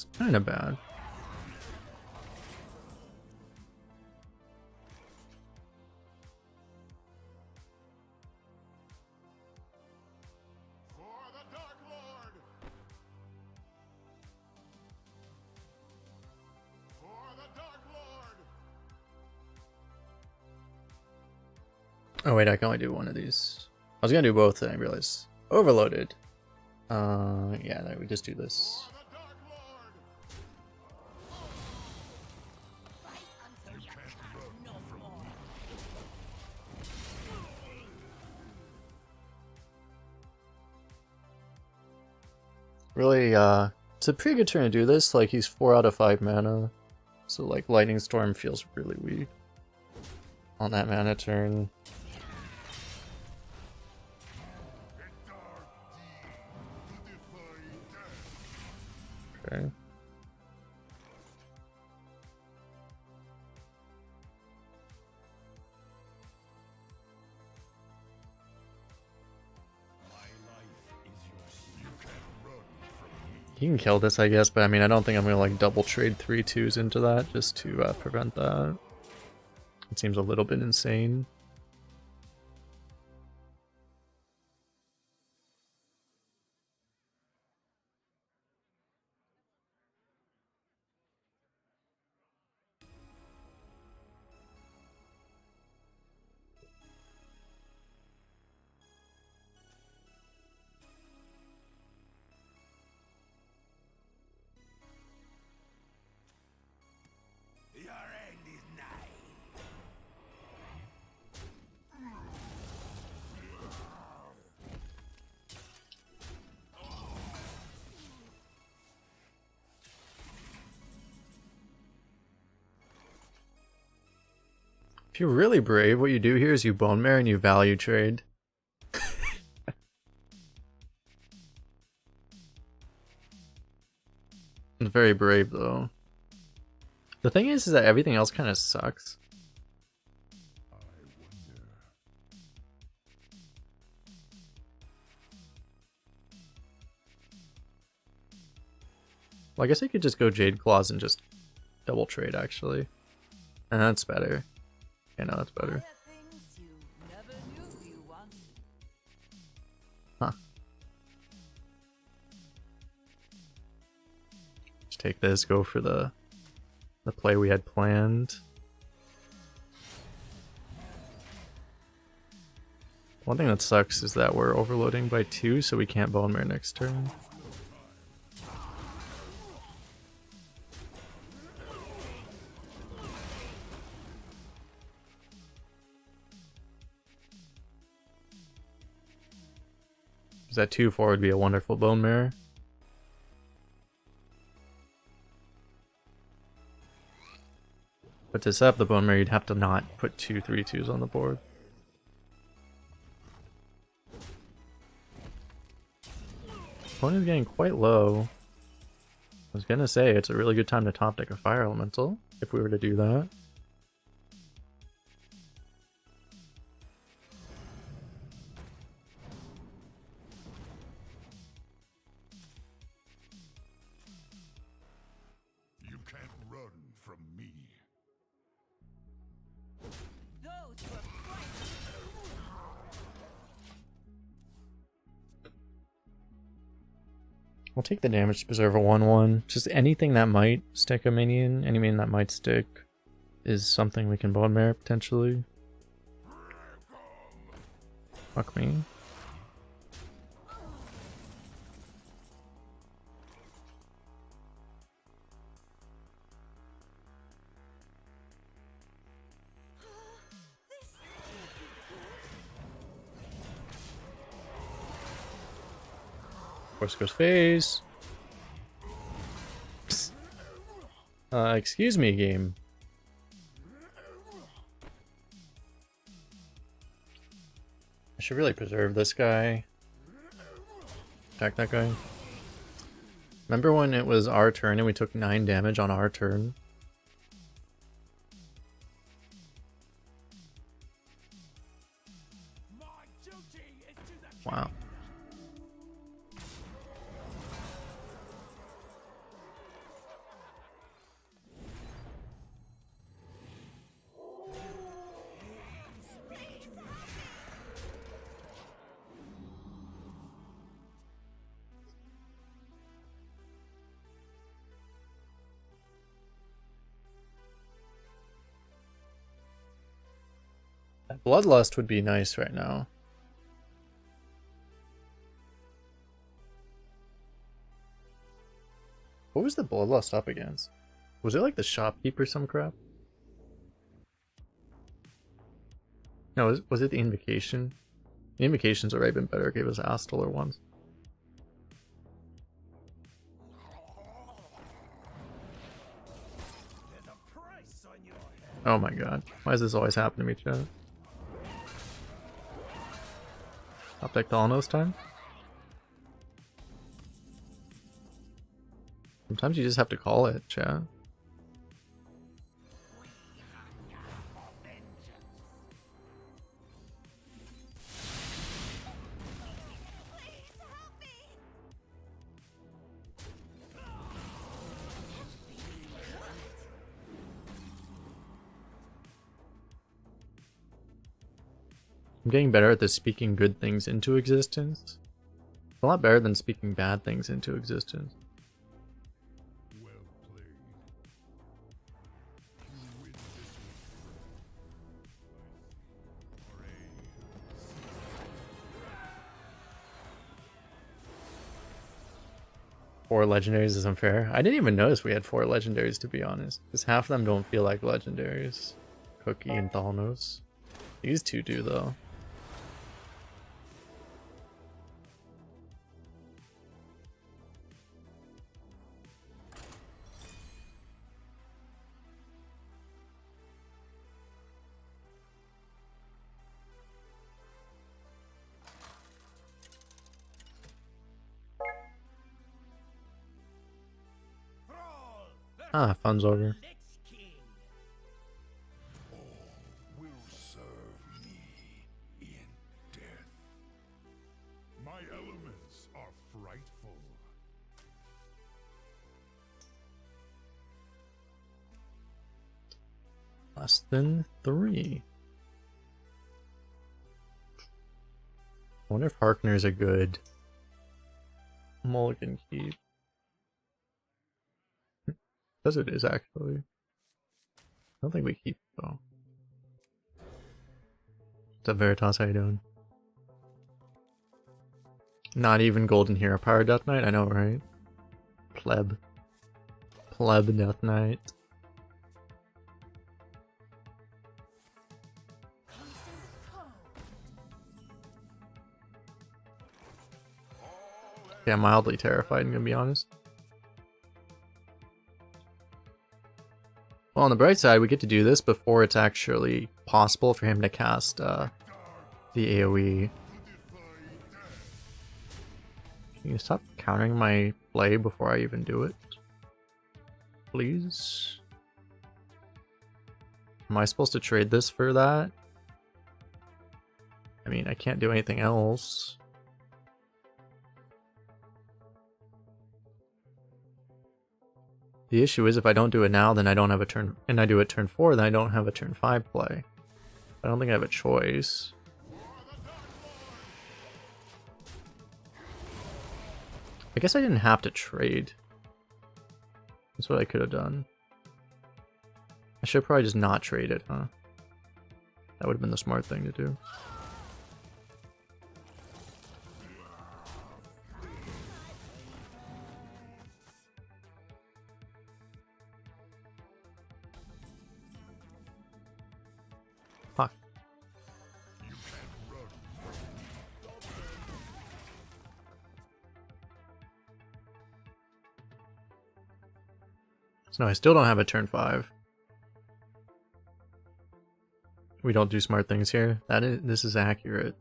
is kind of bad. Oh wait, I can only do one of these. I was gonna do both, and I realized overloaded. Yeah, we just do this. Really, it's a pretty good turn to do this. Like, he's 4 out of 5 mana. So, like, Lightning Storm feels really weak on that mana turn. Okay. He can kill this, I guess, but I mean, I don't think I'm gonna like double trade 3/2s into that just to prevent that. It seems a little bit insane. If you're really brave, what you do here is you Bone Marrow and you value trade. It's very brave though. The thing is that everything else kind of sucks. Well, I guess I could just go Jade Claws and just double trade actually. And that's better. Okay, no, that's better. Huh. Just take this, go for the play we had planned. One thing that sucks is that we're overloading by 2, so we can't Bone Marrow next turn. Because that 2/4 would be a wonderful Bone Marrow. But to set up the Bone Marrow, you'd have to not put 2 3/2s on the board. Opponent's getting quite low. I was gonna say, it's a really good time to top deck a Fire Elemental, if we were to do that. You can't run from me. We'll take the damage to preserve a 1/1. Just anything that might stick a minion, any minion that might stick, is something we can Bone Marrow potentially. Fuck me. Force goes phase. Excuse me, game. I should really preserve this guy. Attack that guy. Remember when it was our turn and we took 9 damage on our turn? Wow. Bloodlust would be nice right now. What was the Bloodlust up against? Was it like the Shopkeep or some crap? No, was it the Invocation? The Invocation's already been better. It gave us Astalar once. Oh my god. Why does this always happen to me, chat? Top deck Thalnos time? Sometimes you just have to call it, chat. I'm getting better at this speaking good things into existence. It's a lot better than speaking bad things into existence. Well played. You win this Four legendaries is unfair. I didn't even notice we had 4 legendaries, to be honest. Because half of them don't feel like legendaries. Cookie and Thalnos. These two do, though. Ah, fun's over. will serve me in death. My elements are frightful. Less than 3. I wonder if Harkner's a good mulligan keep. Because it is, actually. I don't think we keep, though. What's up, Veritas? How you doing? Not even Golden Hero Power Death Knight? I know, right? Pleb. Pleb Death Knight. Yeah, mildly terrified, I'm gonna be honest. Well, on the bright side, we get to do this before it's actually possible for him to cast the AoE. Can you stop countering my play before I even do it? Please? Am I supposed to trade this for that? I mean, I can't do anything else. The issue is if I don't do it now, then I don't have a turn, and I do it turn 4, then I don't have a turn 5 play. I don't think I have a choice. I guess I didn't have to trade. That's what I could have done. I should probably just not trade it, huh? That would have been the smart thing to do. Fuck. So no, I still don't have a turn 5. We don't do smart things here. This is accurate.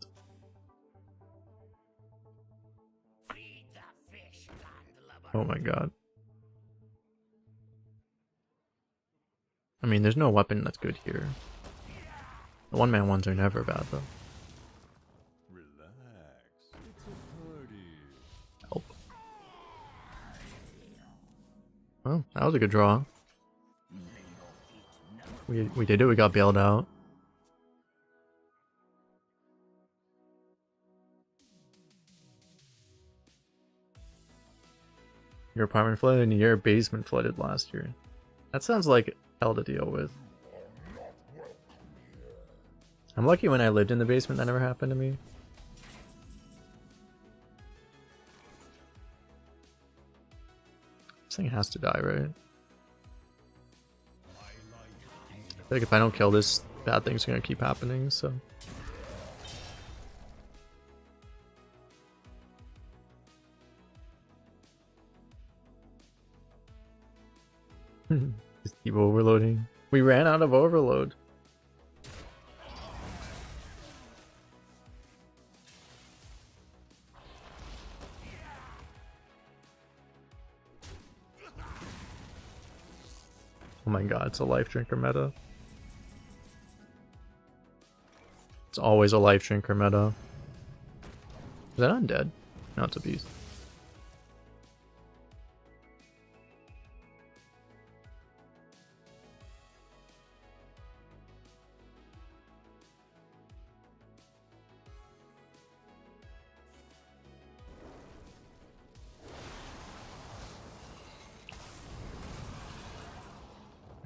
Oh my god. I mean, there's no weapon that's good here. The one-man ones are never bad, though. Relax. It's a party. Help. Well, that was a good draw. We did it, we got bailed out. Your apartment flooded and your basement flooded last year. That sounds like hell to deal with. I'm lucky when I lived in the basement that never happened to me. This thing has to die, right? I feel like if I don't kill this, bad things are gonna keep happening, so. Just keep overloading. We ran out of overload. Oh my god, it's a life drinker meta. It's always a life drinker meta. Is that undead? No, it's a beast.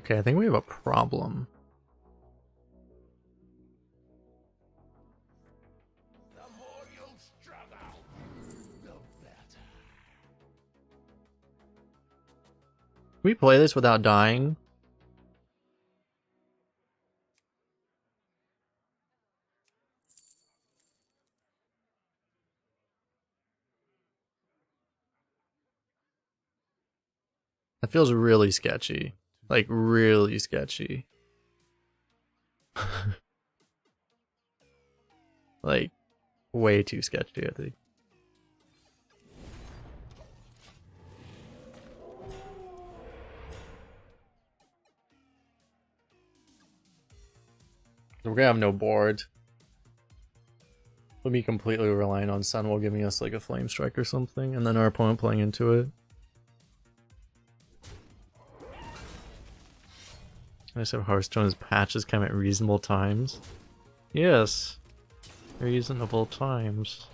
Okay, I think we have a problem. The more you struggle, the better. Can we play this without dying? That feels really sketchy. Like, really sketchy. Like, way too sketchy, I think. We're gonna have no board. We'll be completely relying on Sunwell giving us like a Flame Strike or something, and then our opponent playing into it. I said Hearthstone's patches come at reasonable times. Yes, reasonable times.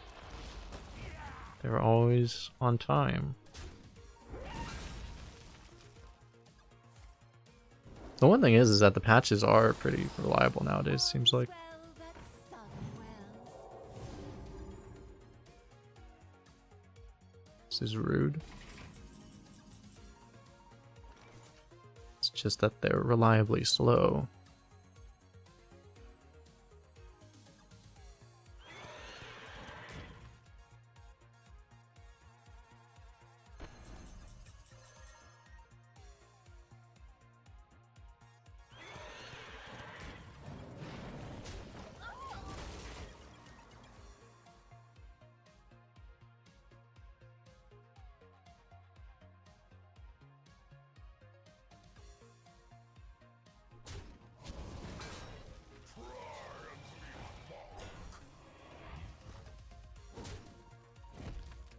They're always on time. The one thing is that the patches are pretty reliable nowadays, seems like. This is rude. It's just that they're reliably slow.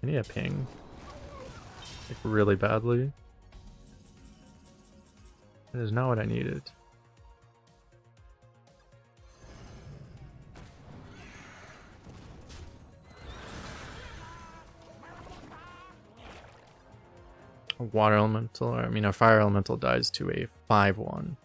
I need a ping. Like, really badly. That is not what I needed. A water elemental, or I mean our fire elemental dies to a 5/1.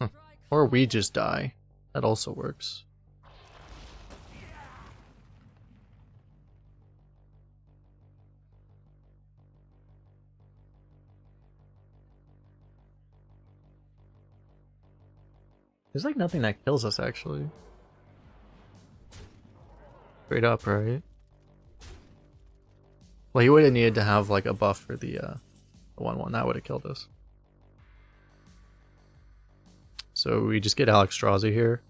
Huh. Or we just die. That also works. There's like nothing that kills us actually. Straight up, right? Well, he would have needed to have like a buff for the 1/1. That would have killed us. So we just get Alexstrasza here.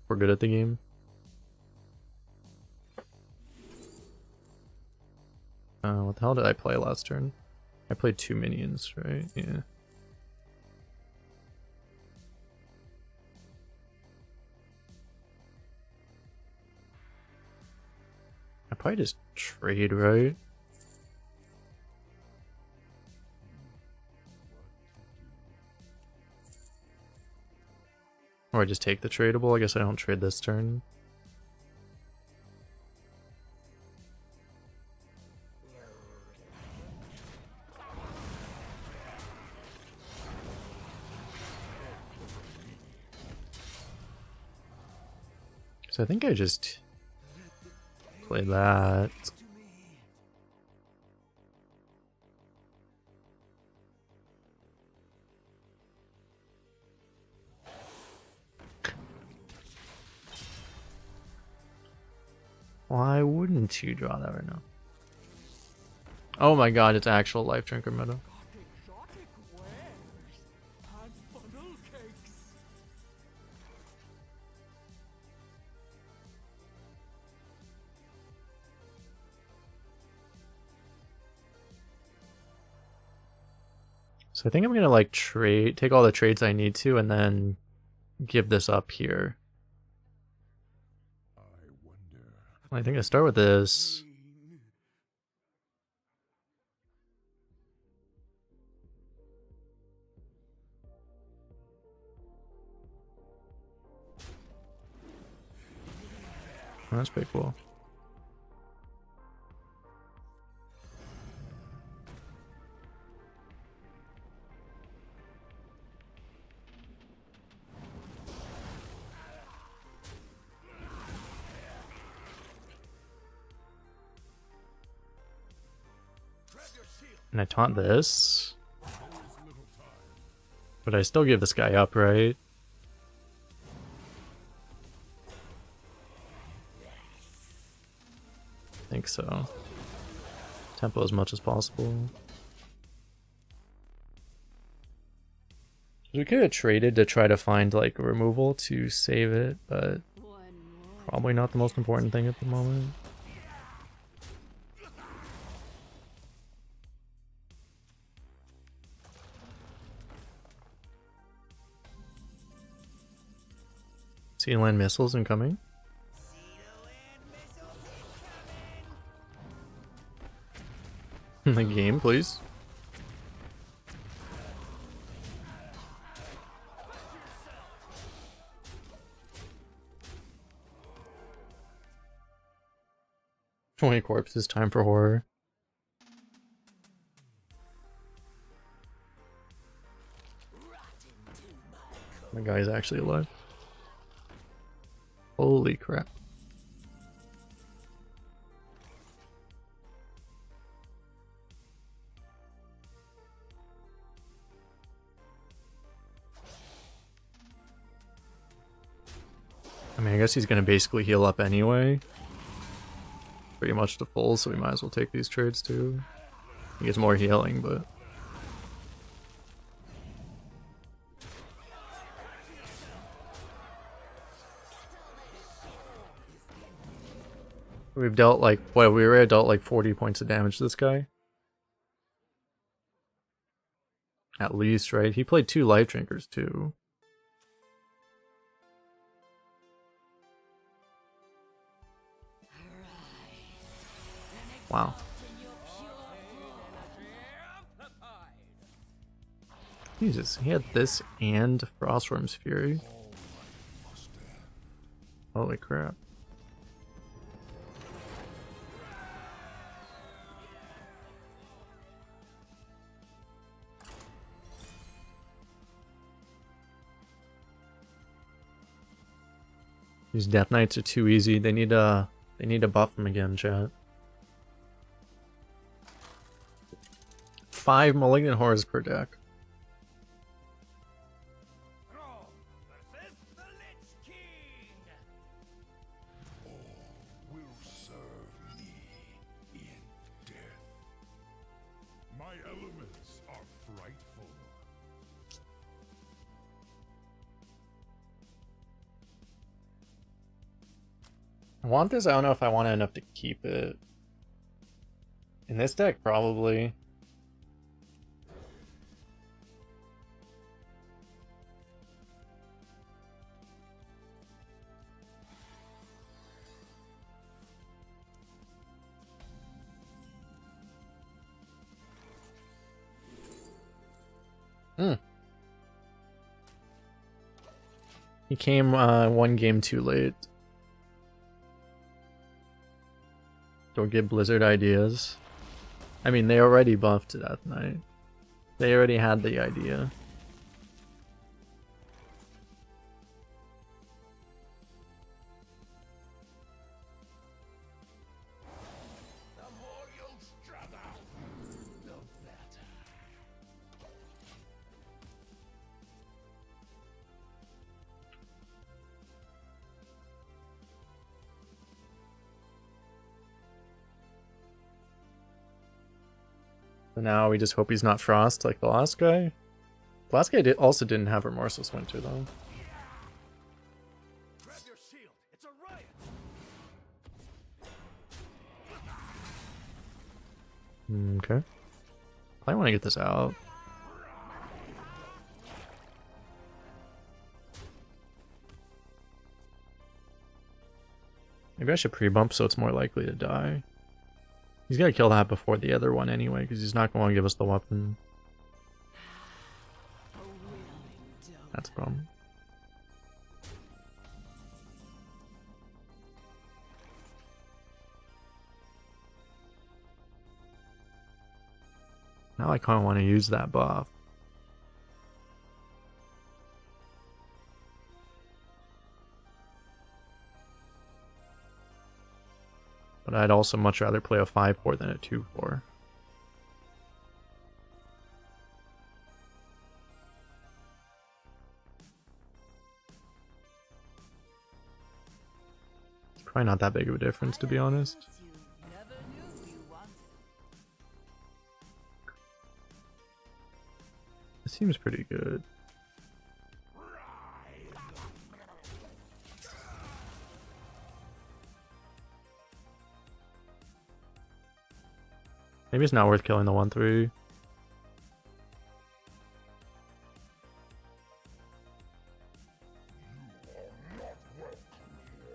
We're good at the game. What the hell did I play last turn? I played 2 minions, right? Yeah. I probably just trade, right? Or I just take the tradable. I guess I don't trade this turn. So I think I just play that. Why wouldn't you draw that right now? Oh my god, it's actual Life Drinker meta. So I think I'm gonna like take all the trades I need to, and then give this up here. I think I start with this. Oh, that's pretty cool. And I taunt this. But I still give this guy up, right? I think so. Tempo as much as possible. We could have traded to try to find like a removal to save it, but probably not the most important thing at the moment. Sea land missiles incoming. The game, please. Twenty corpses, time for horror. My guy's actually alive. Holy crap. I mean, I guess he's gonna basically heal up anyway. Pretty much to full, so we might as well take these trades too. He gets more healing, but... We've dealt like, what, we already dealt like 40 points of damage to this guy? At least, right? He played 2 Life Drinkers too. Wow. Jesus, he had this and Frostworm's Fury. Holy crap. These Death Knights are too easy. They need to buff them again, chat. 5 Malignant Horrors per deck. I want this. I don't know if I want it enough to keep it. In this deck, probably. He came one game too late. Don't give Blizzard ideas. I mean, they already buffed Death Knight. They already had the idea. The more you struggle, the better. So now we just hope he's not Frost like the last guy. The last guy also didn't have Remorseless Winter though. Grab your shield. It's a riot. Okay. I want to get this out. Maybe I should pre-bump so it's more likely to die. He's got to kill that before the other one anyway, because he's not going to give us the weapon. That's a problem. Now I kind of want to use that buff. But I'd also much rather play a 5-4 than a 2-4. It's probably not that big of a difference, to be honest. It seems pretty good. Maybe it's not worth killing the 1-3.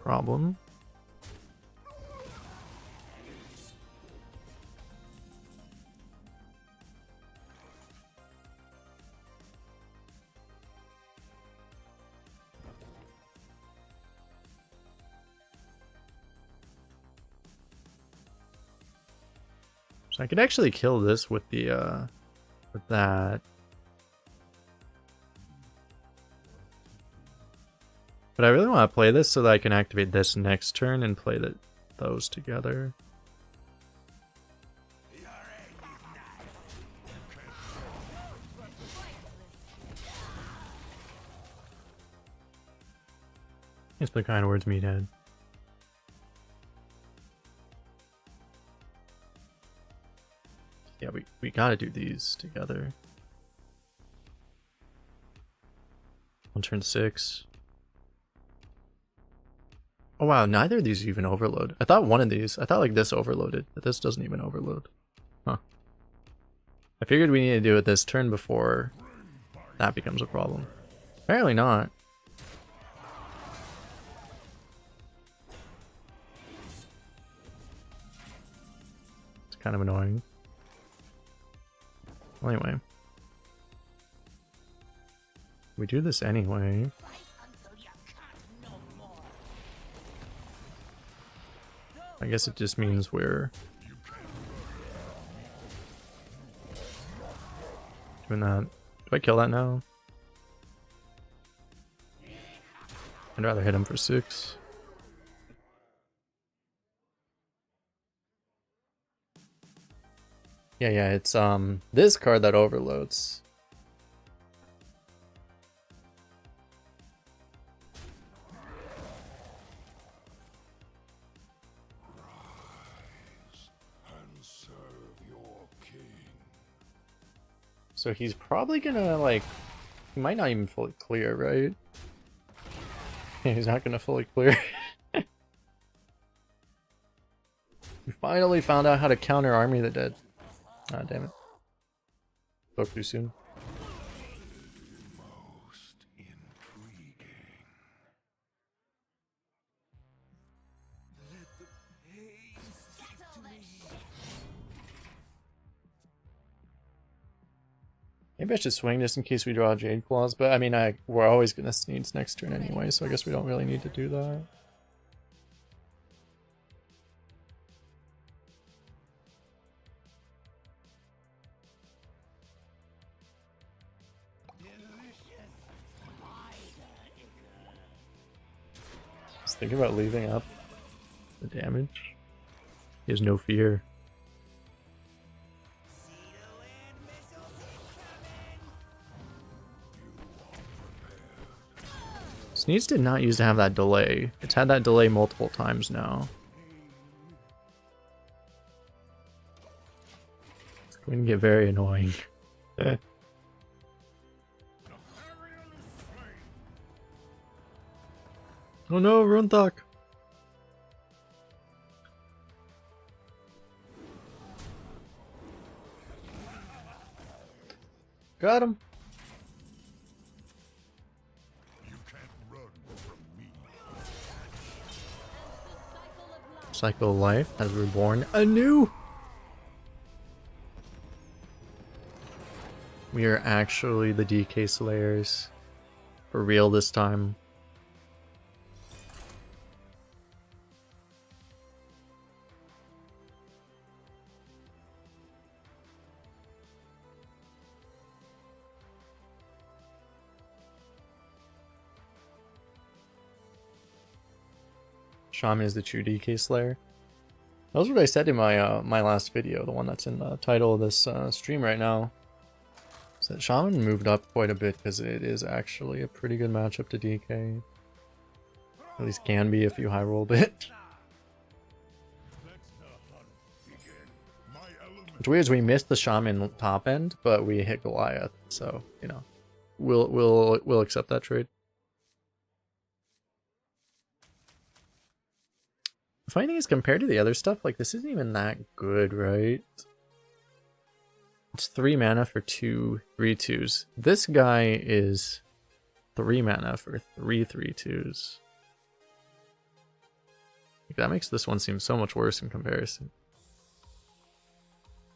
Problem. So I could actually kill this with the with that. But I really want to play this so that I can activate this next turn and play those together. It's the kind words, meathead. Yeah, we gotta do these together. On turn 6. Oh wow, neither of these even overload. I thought one of these, I thought like this overloaded, but this doesn't even overload. Huh. I figured we needed to do it this turn before that becomes a problem. Apparently not. It's kind of annoying. Well, anyway. We do this anyway. I guess it just means we're doing that. Do I kill that now? I'd rather hit him for 6. Yeah, it's this card that overloads. And serve your king. So he's probably gonna like, he might not even fully clear, right? He's not gonna fully clear. We finally found out how to counter Army of the Dead. Ah, damn it. Spoke too soon. Most intriguing. Let the pain speak to me. Maybe I should swing just in case we draw Jade Claws, but I mean, we're always gonna sneeze next turn anyway, so I guess we don't really need to do that. Just thinking about leaving up the damage. He has no fear. Sneeze did not used to have that delay. It's had that delay multiple times now. It's going to get very annoying. Oh no, Runthok! Got him! You can't run from me. Cycle of Life has reborn anew! We are actually the DK Slayers. For real this time. Shaman is the true DK Slayer. That was what I said in my my last video, the one that's in the title of this stream right now. So that Shaman moved up quite a bit because it is actually a pretty good matchup to DK. At least can be if you high rolled it. What's weird is we missed the Shaman top end, but we hit Goliath, so you know, we'll accept that trade. The funny thing is, compared to the other stuff, like, this isn't even that good, right? It's 3 mana for 2 3/2s. This guy is 3 mana for 3 3/2s. Like, that makes this one seem so much worse in comparison.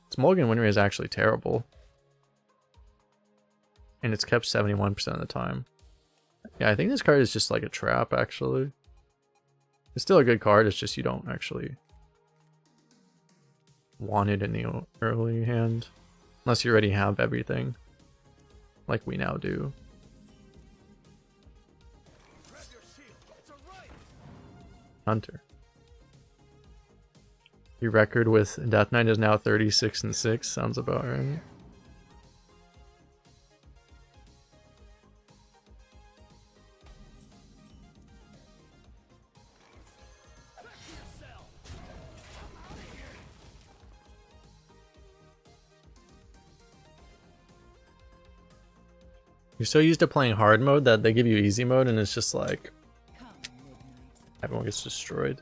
Its Mulligan win rate is actually terrible. And it's kept 71% of the time. Yeah, I think this card is just like a trap, actually. It's still a good card, it's just you don't actually want it in the early hand. Unless you already have everything. Like we now do. Hunter. Your record with Death Knight is now 36-6. Sounds about right. You're so used to playing hard mode that they give you easy mode and it's just like everyone gets destroyed.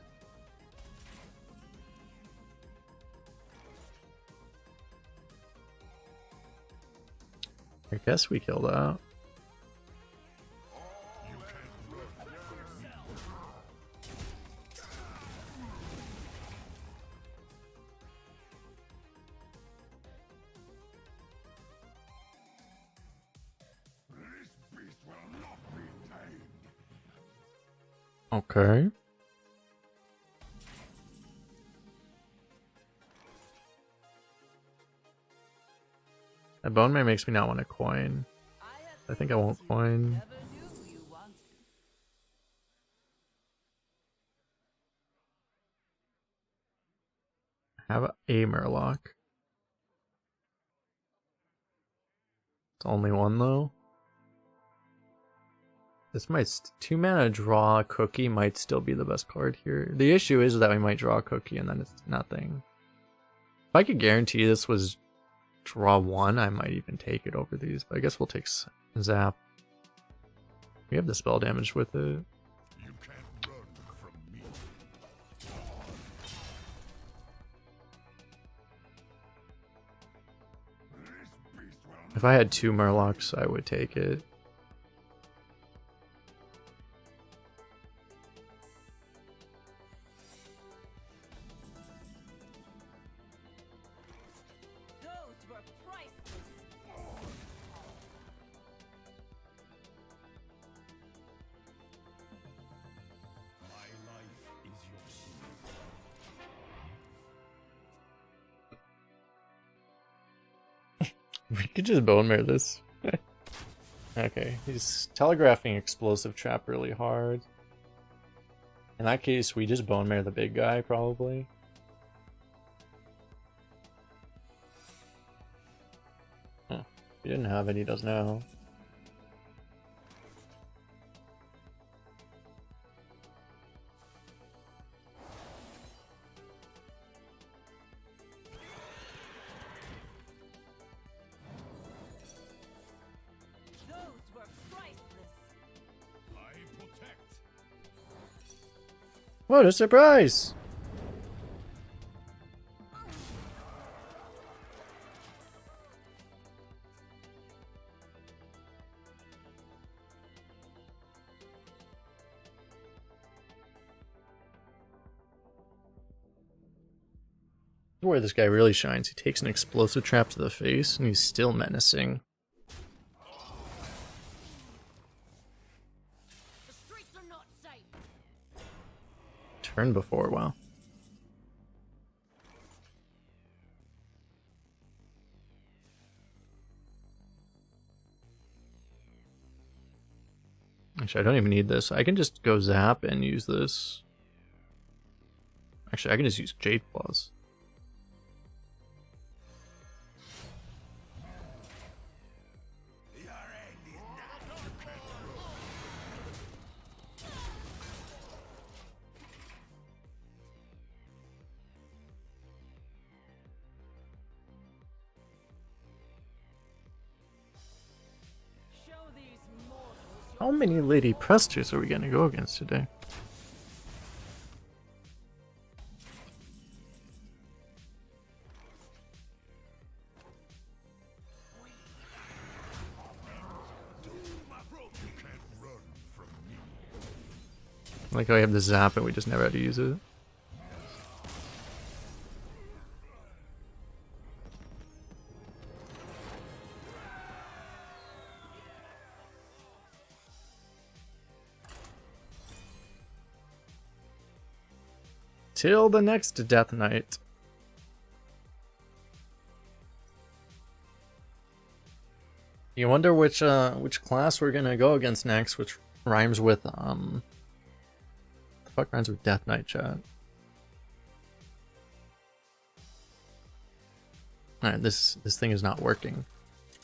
I guess we kill that. Okay. That Bone Man makes me not want to coin. I think I won't coin. I have a Murloc. It's only one though. This might 2 mana draw a cookie might still be the best card here. The issue is that we might draw a cookie and then it's nothing. If I could guarantee this was draw 1, I might even take it over these, but I guess we'll take Zap. We have the spell damage with it. You can't run from me. If I had 2 Murlocs, I would take it. We could just bone marrow this. Okay, he's telegraphing explosive trap really hard. In that case, we just bone marrow the big guy, probably. Huh. He didn't have it, he does now. What a surprise! Where this guy really shines, he takes an explosive trap to the face and he's still menacing. The streets are not safe. Turn before, wow. Actually, I don't even need this. I can just go zap and use this. Actually, I can just use Jade Claws. How many Lady Presters are we gonna go against today? I like how I have the zap and we just never had to use it. Till the next Death Knight. You wonder which class we're gonna go against next, which rhymes with the fuck rhymes with Death Knight, chat. Alright, this thing is not working.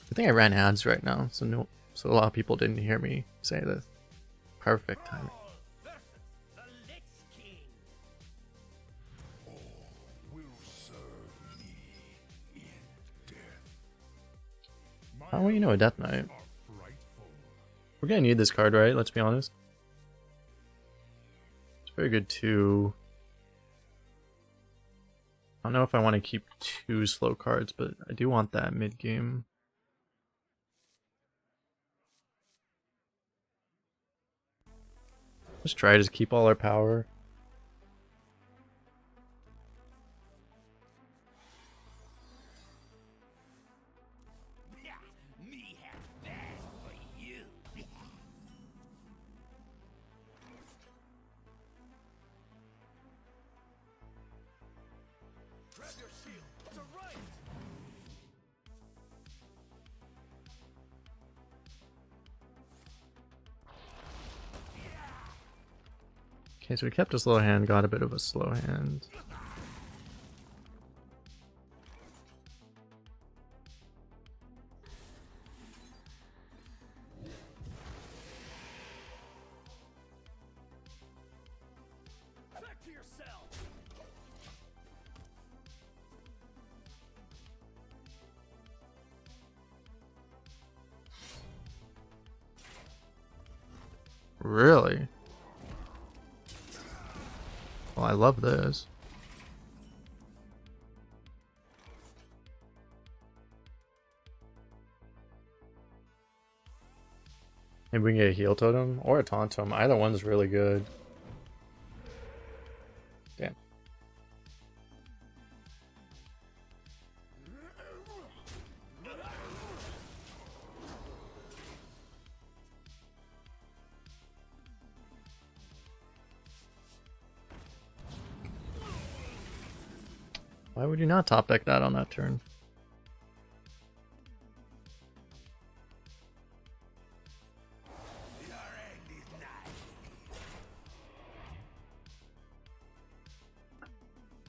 I think I ran ads right now, so a lot of people didn't hear me say this. Perfect timing. How will you know a Death Knight? We're gonna need this card, right? Let's be honest. It's very good too. I don't know if I want to keep 2 slow cards, but I do want that mid game. Let's try to just keep all our power. Okay, so we kept a slow hand, got a bit of a slow hand. Back to yourself. Really? Well, I love this. Maybe we can get a heal totem or a taunt totem. Either one's really good. Damn. Why would you not top deck that on that turn?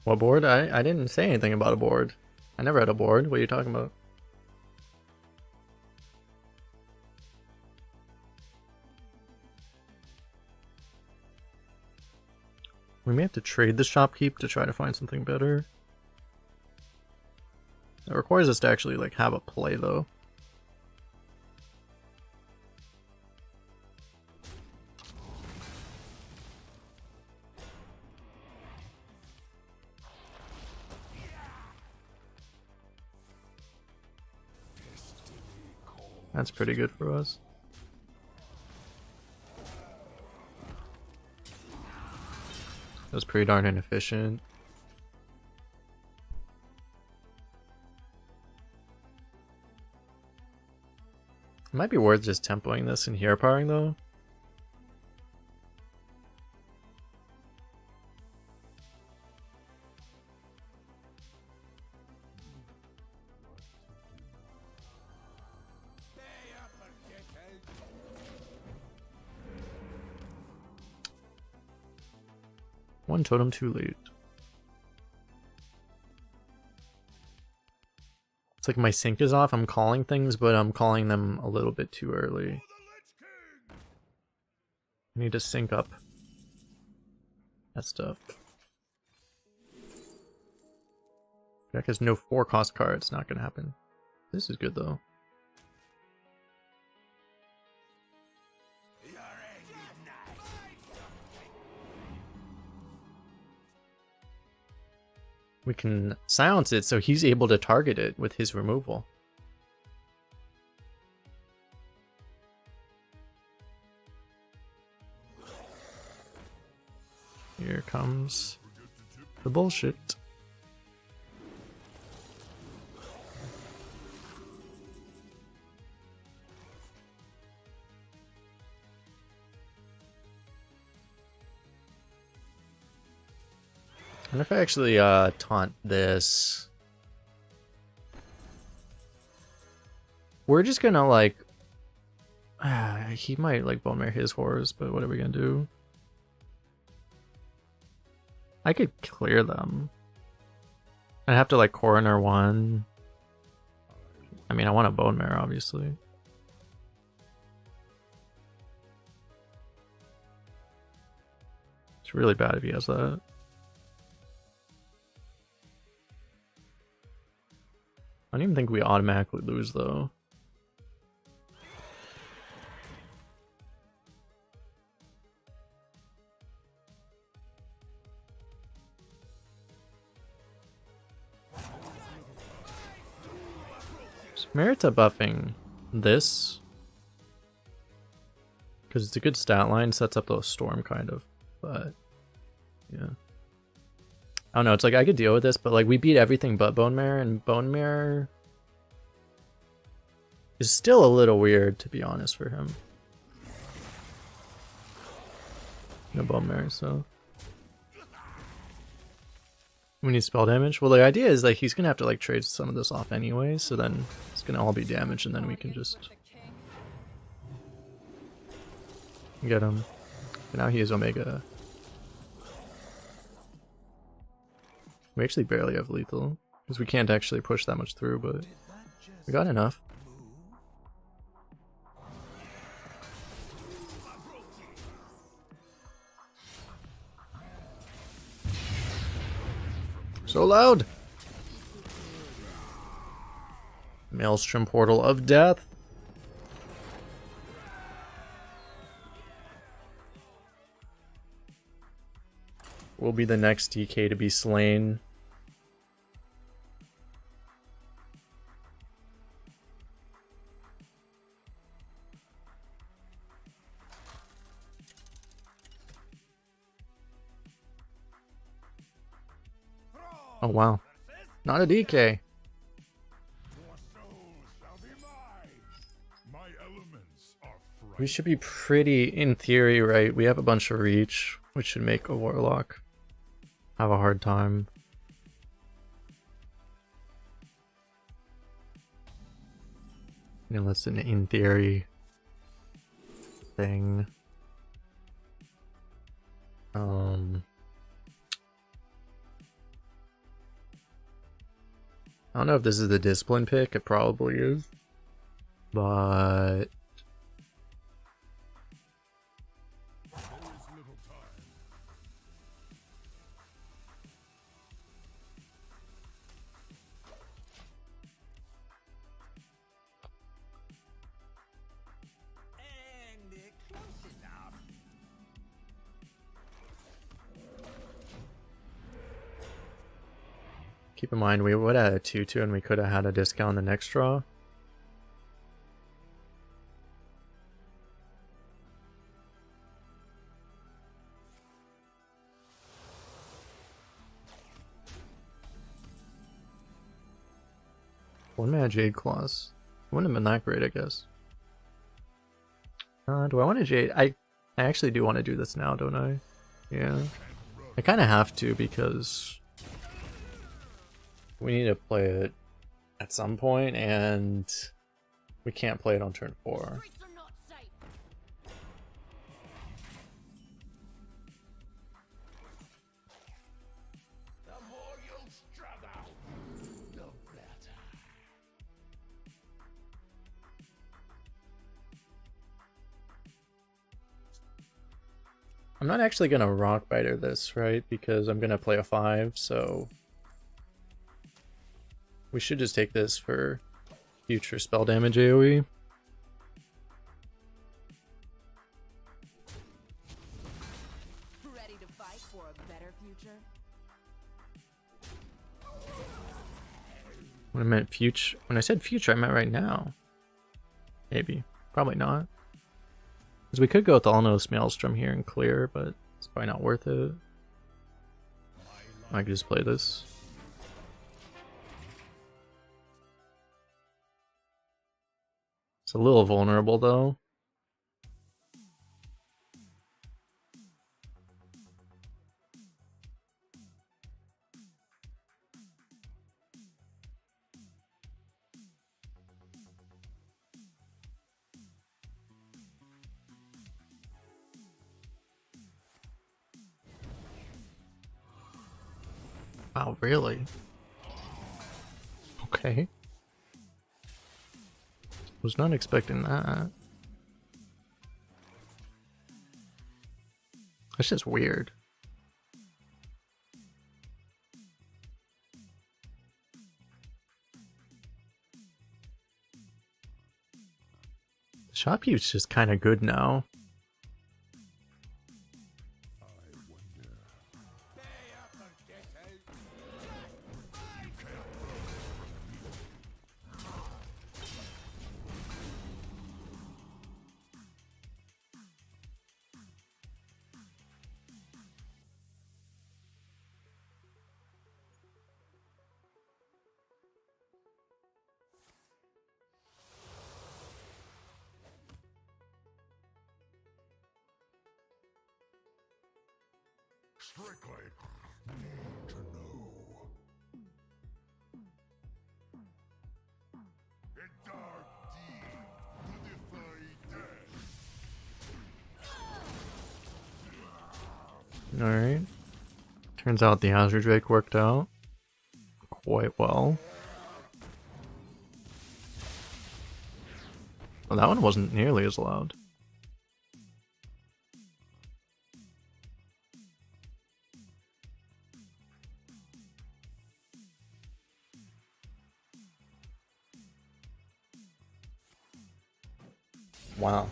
What board? I didn't say anything about a board. I never had a board. What are you talking about? We may have to trade the shopkeep to try to find something better. It requires us to actually like have a play though. That's pretty good for us. That's pretty darn inefficient. It might be worth just tempoing this and hero powering though. One totem too late. It's like my sync is off. I'm calling things, but I'm calling them a little bit too early. I need to sync up that stuff. Deck has no 4-cost cards. Not gonna happen. This is good though. We can silence it so he's able to target it with his removal. Here comes the bullshit. I wonder if I actually taunt this. We're just gonna like he might like bone marrow his horrors, but what are we gonna do? I could clear them. I'd have to like coroner one. I mean, I want a bone marrow, obviously. It's really bad if he has that. I don't even think we automatically lose though. Merita buffing this because it's a good stat line, sets up the storm kind of, but yeah. I don't know, it's like I could deal with this, but like we beat everything but Bone Marrow, and Bone Marrow is still a little weird to be honest for him. No Bone Marrow, so we need spell damage. Well, the idea is like he's gonna have to like trade some of this off anyway, so then it's gonna all be damage, and then we can just get him. But now he is Omega. We actually barely have lethal because we can't actually push that much through, but we got enough. So loud! Maelstrom Portal of Death. Will be the next DK to be slain. Oh wow. Not a DK. We should be pretty, in theory, right? We have a bunch of reach, which should make a warlock have a hard time. You know, that's an in theory thing. I don't know if this is the discipline pick, it probably is. But There is little time. And close enough. keep in mind we would have had a 2-2 and we could have had a discount the next draw. One mana Jade Claws. Wouldn't have been that great, I guess. Do I want to Jade? I actually do want to do this now, don't I? Yeah. I kind of have to because we need to play it at some point, and we can't play it on turn 4. Streets are not safe. The more you struggle, the better. I'm not actually going to Rock Biter this, right? Because I'm going to play a 5, so we should just take this for future spell damage AoE. Ready to fight for a better future? When I said future, I meant right now. Maybe. Probably not. Because we could go with Alnos Maelstrom here and clear, but it's probably not worth it. I could just play this. It's a little vulnerable though. Wow, really? Okay. Was not expecting that. That's just weird. Shopkeep's just kind of good now. Strictly need to know. A dark deed to defy death. Alright. Turns out the Hazard Drake worked out quite well. Well, that one wasn't nearly as loud. Wow.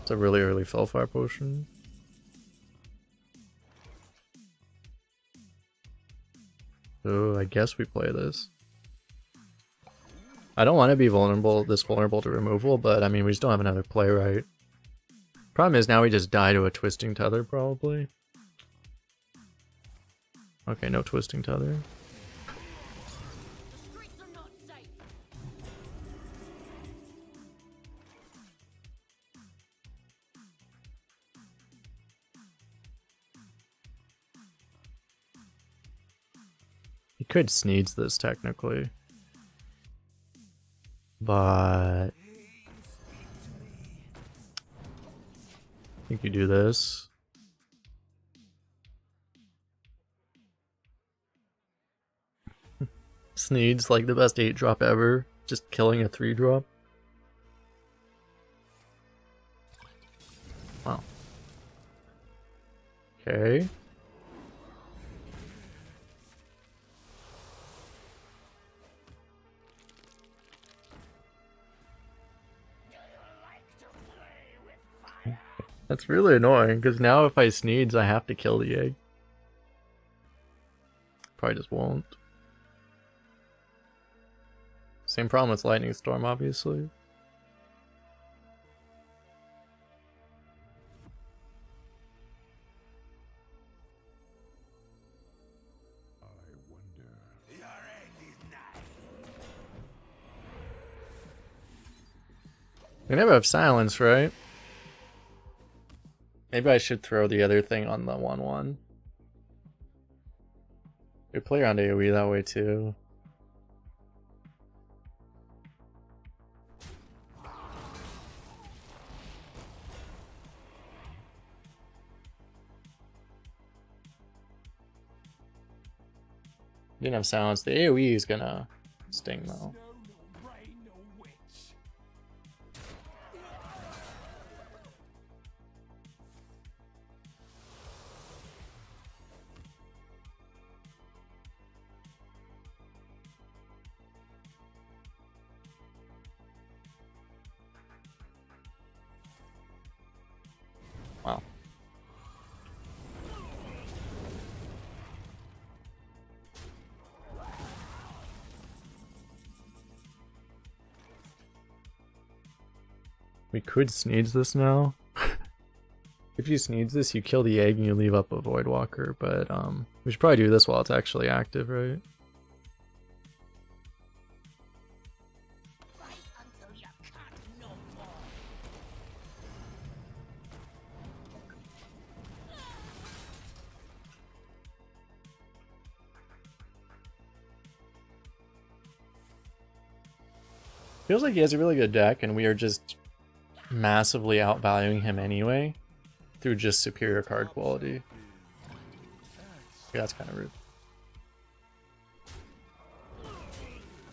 It's a really early Felfire potion. So I guess we play this. I don't want to be this vulnerable to removal, but I mean, we just don't have another play right. Problem is now we just die to a Twisting Tether, probably. Okay, no Twisting Tether. The streets are not safe. He could Sneeds this technically. But I think you do this. Sneed's like the best 8-drop ever. Just killing a 3-drop. Wow. Okay. That's really annoying, because now if I Sneeds, I have to kill the egg. Probably just won't. Same problem with Lightning Storm, obviously. I wonder. Your end is nigh. We never have silence, right? Maybe I should throw the other thing on the 1/1. We play around AoE that way too. Didn't have silence. The AoE is gonna sting though. No, no rain, no witch. Wow. We could Sneeds this now. If you Sneeds this, you kill the egg and you leave up a Voidwalker, but we should probably do this while it's actually active, right? Fight until you can't no more. Feels like he has a really good deck, and we are just massively outvaluing him anyway through just superior card quality. Yeah, that's kind of rude.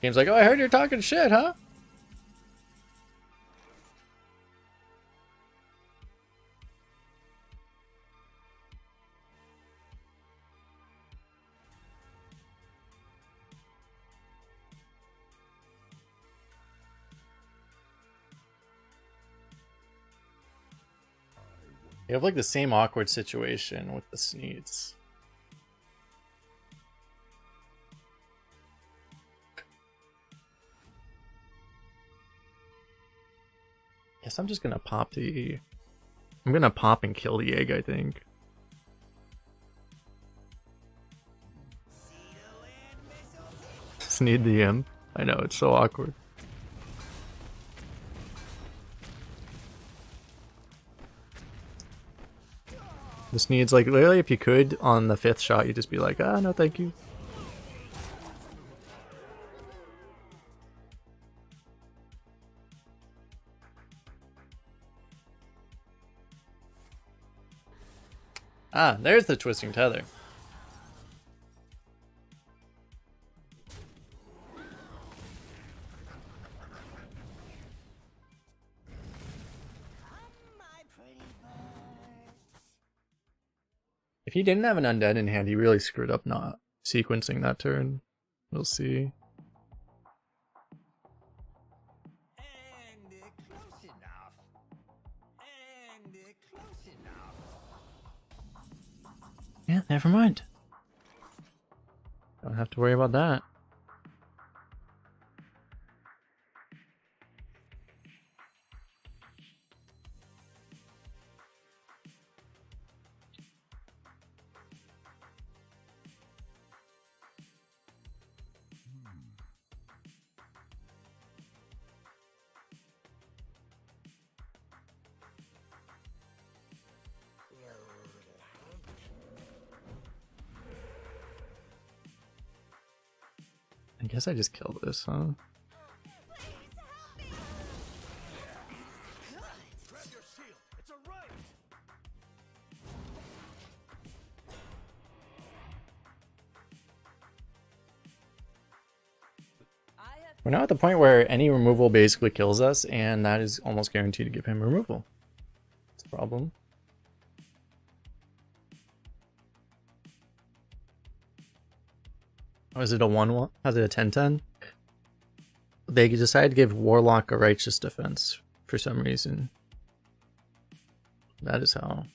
Game's like, oh, I heard you're talking shit, huh? You have like the same awkward situation with the Sneeds. Guess I'm just gonna pop the... I'm gonna pop and kill the egg, I think. Sneed the imp. I know, it's so awkward. This needs, like, literally, if you could, on the 5th shot, you'd just be like, ah, no thank you. Ah, there's the Twisting Tether. If he didn't have an undead in hand, he really screwed up not sequencing that turn. We'll see. And close enough. And close enough. Yeah, never mind. Don't have to worry about that. I guess I just killed this, huh? Grab your shield. It's a right. We're now at the point where any removal basically kills us, and that is almost guaranteed to give him removal. It's a problem. Oh, is it a 1-1? Is it a 10-10? They decided to give Warlock a Righteous Defense for some reason. That is how.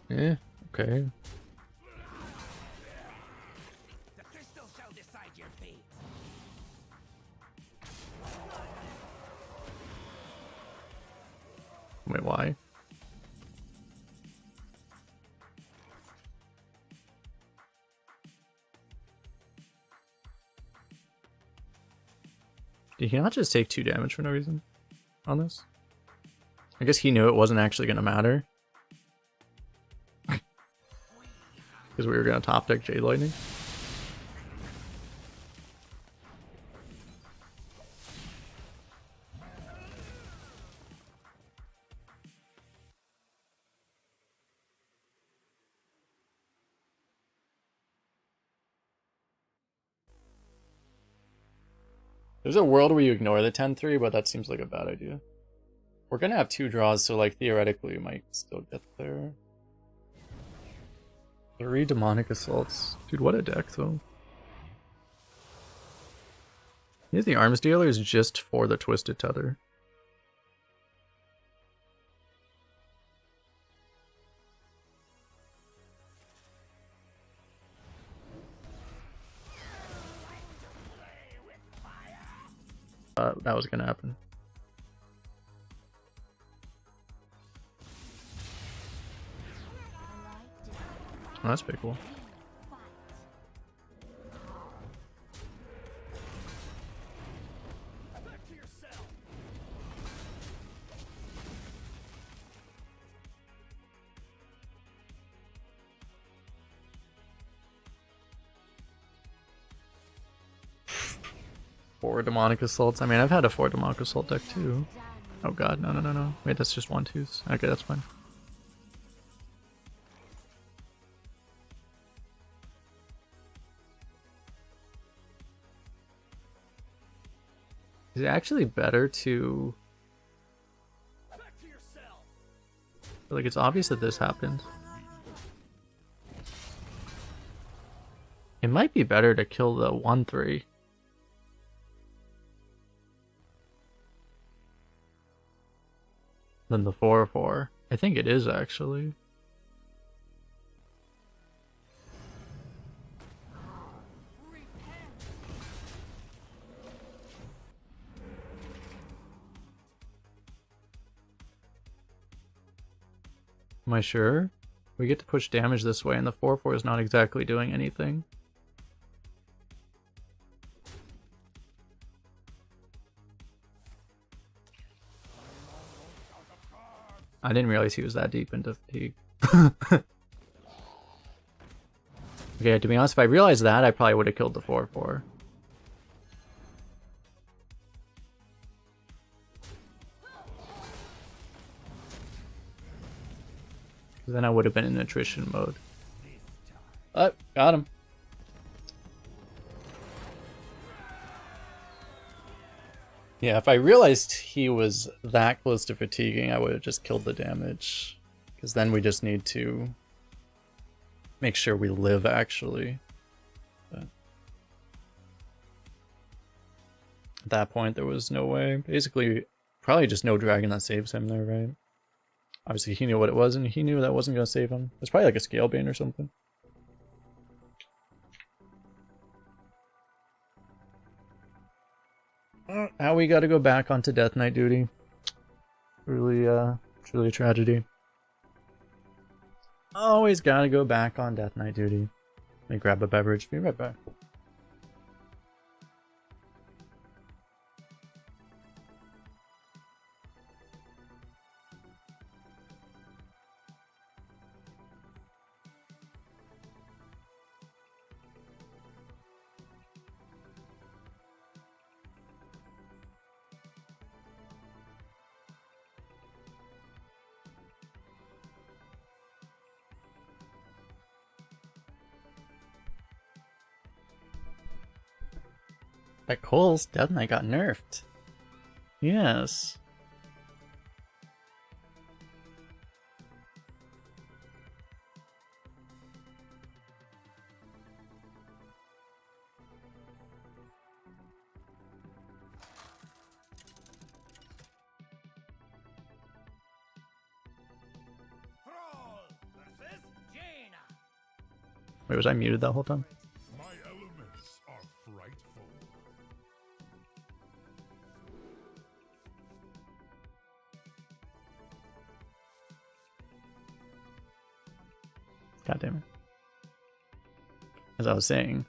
Yeah, okay. The crystal shall decide your fate. Wait, why? Did he not just take 2 damage for no reason on this? I guess he knew it wasn't actually going to matter. Because we were going to top deck Jade Lightning. There's a world where you ignore the 10-3, but that seems like a bad idea. We're going to have 2 draws, so like theoretically we might still get there. 3 Demonic Assaults. Dude, what a deck, though. Here's the Arms Dealer is just for the Twisted Tether. That was gonna happen. Oh, that's pretty cool. Back to your cell. Four Demonic Assaults. I mean, I've had a 4 Demonic Assault deck too. Oh god, no, no, no, no. Wait, that's just 1/2s. Okay, that's fine. Is it actually better to... Back to your cell. Like, it's obvious that this happened. It might be better to kill the 1/3. Than the 4/4. I think it is, actually. Am I sure? We get to push damage this way, and the 4/4 is not exactly doing anything. I didn't realize he was that deep into fatigue. Okay, to be honest, if I realized that, I probably would have killed the 4/4. Then I would have been in attrition mode. Oh, got him. Yeah, if I realized he was that close to fatiguing, I would have just killed the damage. Because then we just need to make sure we live, actually. But at that point, there was no way. Basically, probably just no dragon that saves him there, right? Obviously, he knew what it was, and he knew that wasn't going to save him. It's probably like a Scale Bane or something. Now we gotta go back onto Death Knight duty. Really, truly a tragedy. Always gotta go back on Death Knight duty. Let me grab a beverage. Be right back. That Cole's Death Knight got nerfed. Yes. Thrall versus Jaina. Wait, was I muted that whole time? My elements are frightful. God damn it. As I was saying,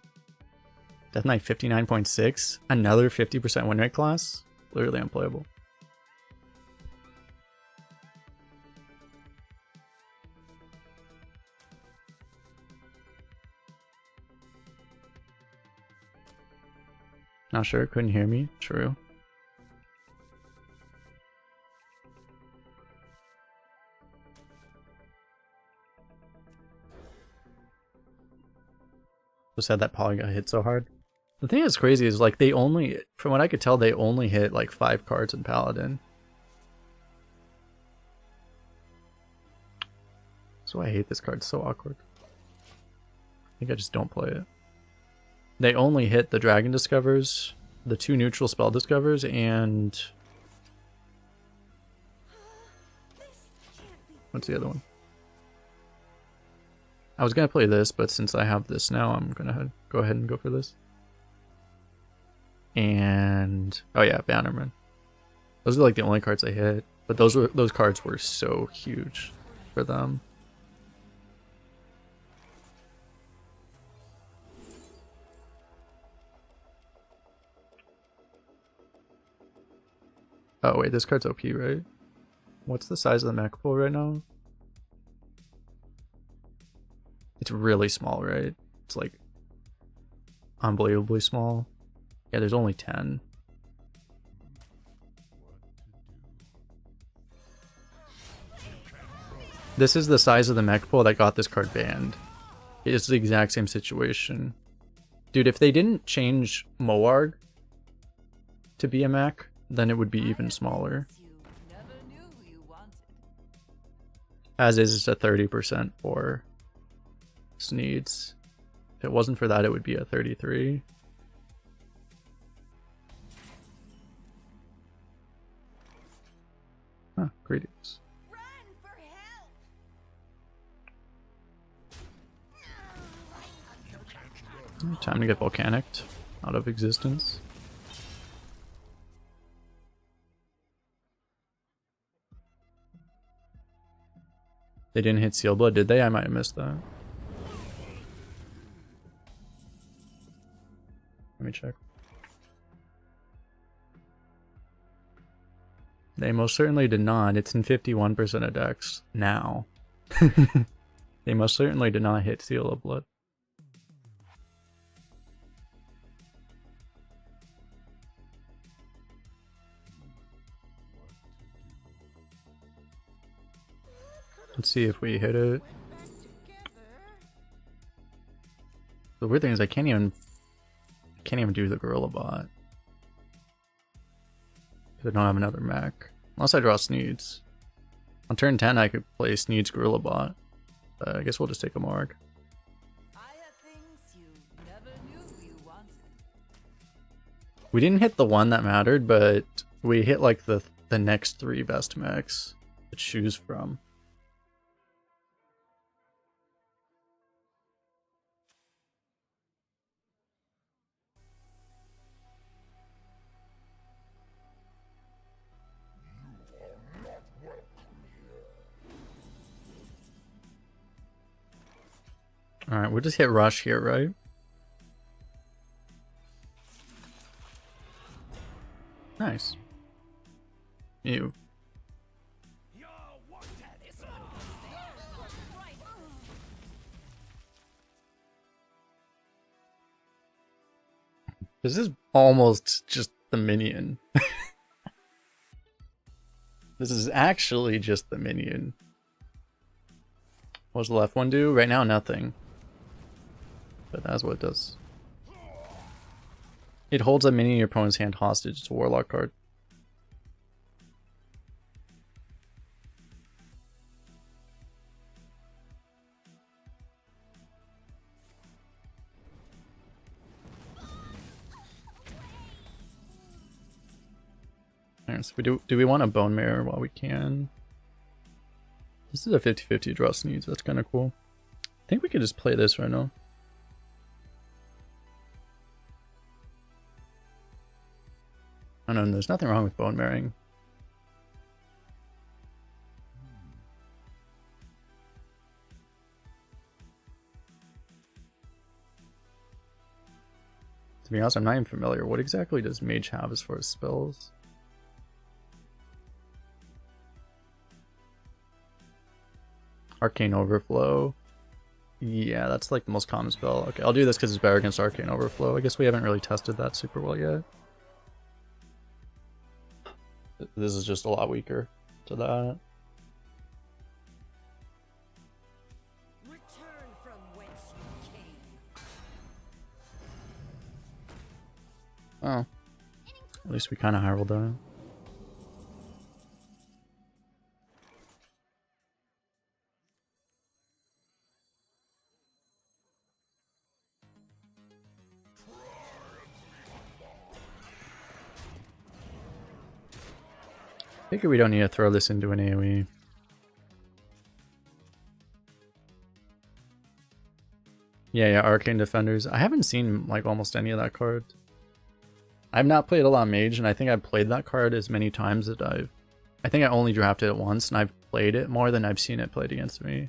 Death Knight 59.6, another 50% win rate class? Literally unplayable. Not sure, couldn't hear me. True. So sad that Poly got hit so hard. The thing that's crazy is like they only, from what I could tell, they only hit like 5 cards in Paladin. So I hate this card, it's so awkward. I think I just don't play it. They only hit the Dragon Discovers, the 2 neutral spell discovers, and what's the other one? I was gonna play this, but since I have this now, I'm gonna go ahead and go for this. And oh yeah, Bannerman. Those are like the only cards I hit, but those cards were so huge for them. Oh wait, this card's OP, right? What's the size of the mech pool right now? It's really small, right? It's like unbelievably small. Yeah, there's only 10. This is the size of the mech pool that got this card banned. It's the exact same situation. Dude, if they didn't change Moarg to be a mech, then it would be even smaller. You never knew you wanted. As is a 30% for Sneeds. If it wasn't for that, it would be a 33. Huh, greetings. Run for help! Time to get volcanicked out of existence. They didn't hit Seal Blood, did they? I might have missed that. Let me check. They most certainly did not. It's in 51% of decks now. They most certainly did not hit Seal of Blood. Let's see if we hit it. The weird thing is I can't even do the Gorilla Bot. I don't have another mech. Unless I draw Sneeds. On turn 10 I could play Sneeds Gorilla Bot. I guess we'll just take a Morg. I have things you never knew you wanted. We didn't hit the one that mattered, but we hit like the next 3 best mechs to choose from. Alright, we'll just hit Rush here, right? Nice. Ew. Your water is This is almost just the minion. This is actually just the minion. What does the left one do? Right now, nothing. But that's what it does. It holds a minion in your opponent's hand hostage. It's a Warlock card. Alright, so do we want a Bone Marrow while we can? This is a 50-50 draw Sneeds. That's kind of cool. I think we could just play this right now. Oh no, there's nothing wrong with Bone Marrowing. To be honest, I'm not even familiar. What exactly does Mage have as far as spells? Arcane Overflow. Yeah, that's like the most common spell. Okay, I'll do this because it's better against Arcane Overflow. I guess we haven't really tested that super well yet. This is just a lot weaker to that. Return from whence you came. Oh. At least we kind of herald that. I figure we don't need to throw this into an AoE. Yeah, Arcane Defenders. I haven't seen like almost any of that card. I've not played a lot of Mage, and I think I've played that card as many times that I think I only drafted it once, and I've played it more than I've seen it played against me.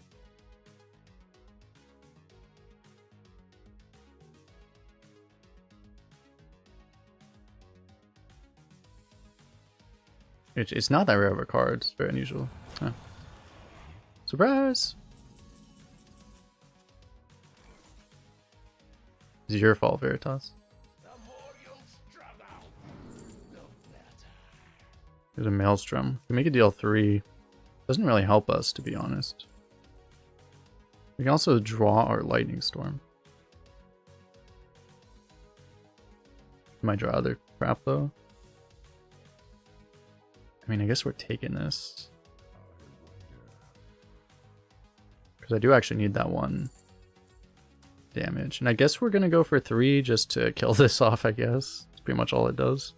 It's not that rare of a card. It's very unusual. Huh. Surprise! It's your fault, Veritas. There's a Maelstrom. We make it deal 3. Doesn't really help us, to be honest. We can also draw our Lightning Storm. Might draw other crap, though. I mean, I guess we're taking this. Because I do actually need that 1 damage. And I guess we're going to go for 3 just to kill this off, I guess. That's pretty much all it does.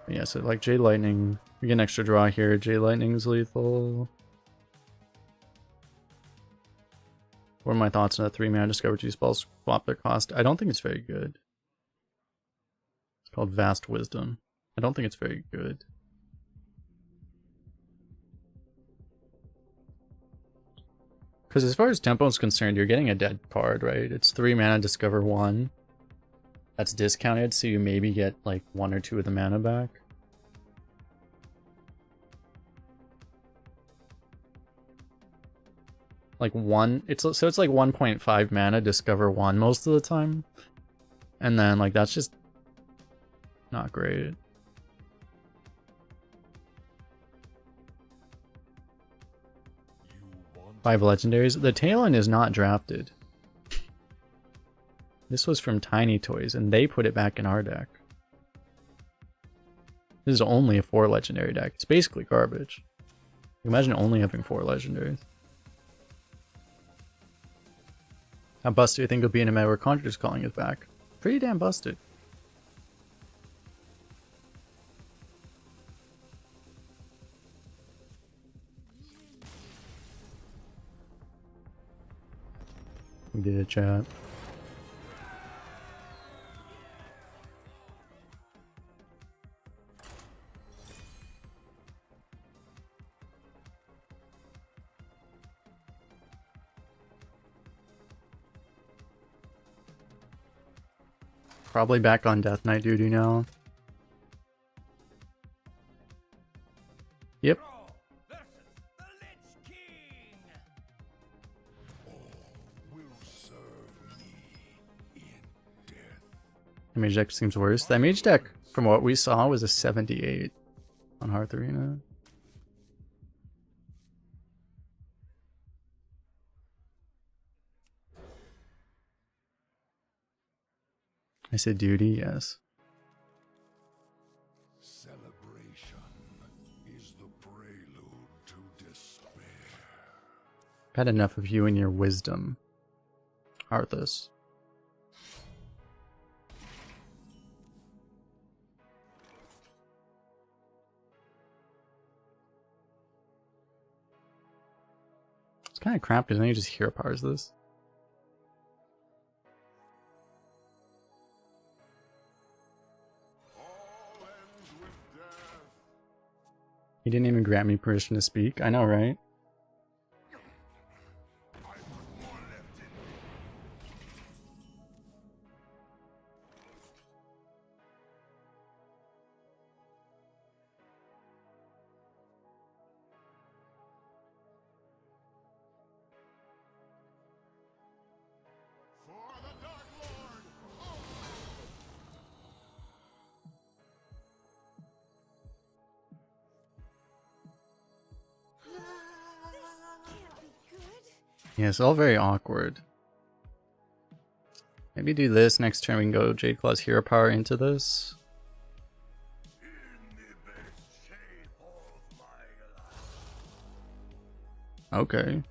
Yeah, so like Jade Lightning, we get an extra draw here. Jade Lightning's lethal. What are my thoughts on a 3-mana discover 2 spells, swap their cost? I don't think it's very good. It's called Vast Wisdom. I don't think it's very good. Because as far as tempo is concerned, you're getting a dead card, right? It's 3 mana, discover 1. That's discounted, so you maybe get like 1 or 2 of the mana back. Like 1, it's like 1.5 mana, discover 1 most of the time. And then like that's just not great. Five legendaries. The Talon is not drafted. This was from Tiny Toys, and they put it back in our deck. This is only a 4 legendary deck. It's basically garbage. Imagine only having 4 legendaries. How busted do you think it'll be in a meta where Conjure's Calling is back? Pretty damn busted. We did a chat. Probably back on Death Knight duty now. Yep. Versus the Lich King. The mage deck seems worse. The mage deck, from what we saw, was a 78 on Hearth Arena. I said duty, yes. Celebration is the prelude to despair. I've had enough of you and your wisdom, Arthas. It's kind of crap because then you just hero powers this. All ends with death. He didn't even grant me permission to speak. I know, right? I put more left in me. For the Dark Lord. Yeah, it's all very awkward. Maybe do this next turn. We can go Jade Claw's hero power into this. In the best shape of my life. Okay.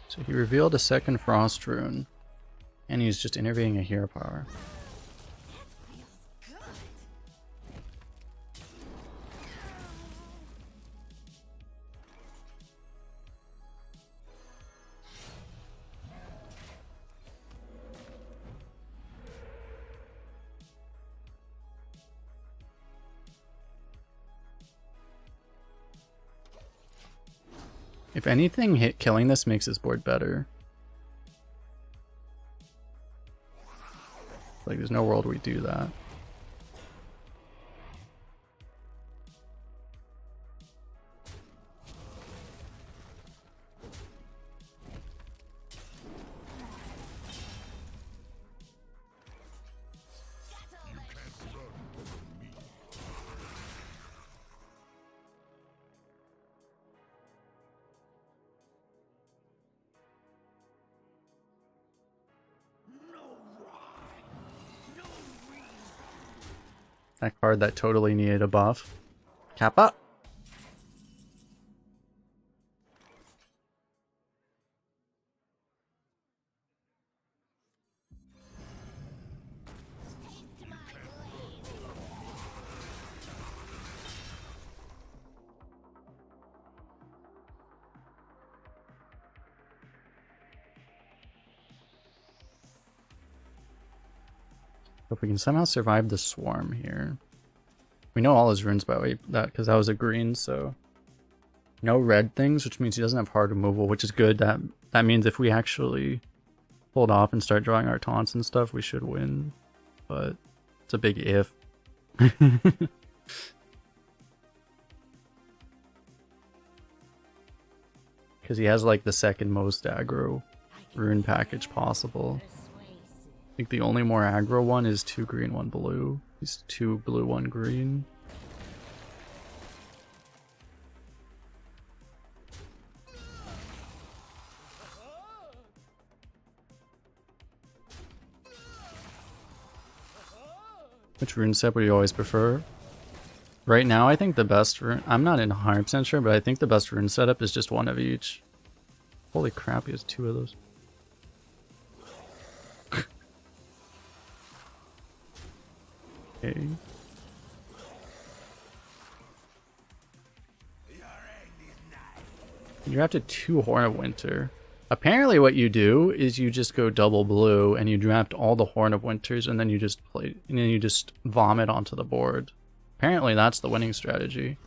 So he revealed a second Frost Rune, and he's just intervening a hero power. If anything, killing this makes his board better. Like, there's no world we do that. That card that totally needed a buff. Kappa! If we can somehow survive the swarm here. We know all his runes by the way, because that was a green, so no red things, which means he doesn't have hard removal, which is good. That means if we actually hold off and start drawing our taunts and stuff, we should win. But it's a big if. Because he has like the second most aggro rune package possible. I think the only more aggro one is 2 green, 1 blue. He's 2 blue, 1 green. Which rune set would you always prefer? Right now, I think the best rune... I'm not in 100% sure, but I think the best rune setup is just 1 of each. Holy crap, he has 2 of those. Okay. You drafted 2 Horn of Winter. Apparently what you do is you just go double blue and you draft all the Horn of Winters and then you just play and then you just vomit onto the board. Apparently that's the winning strategy.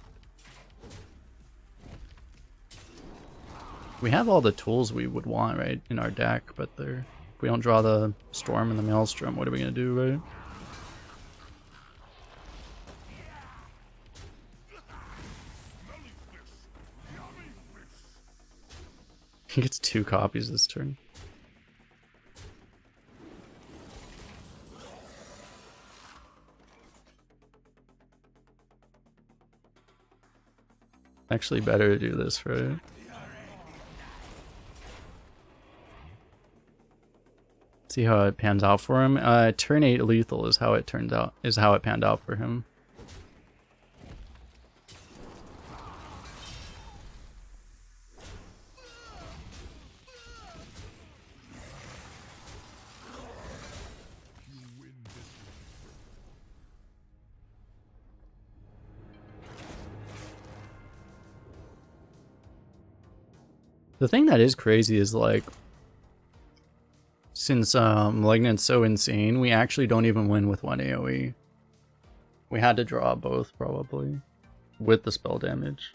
We have all the tools we would want, right, in our deck, but if we don't draw the Storm and the Maelstrom, what are we gonna do, right? He gets 2 copies this turn. Actually better to do this, right? See how it pans out for him. Turn 8 lethal is how it turns out, is how it panned out for him. The thing that is crazy is like, since Malignant's so insane, we actually don't even win with one AoE. We had to draw both probably with the spell damage.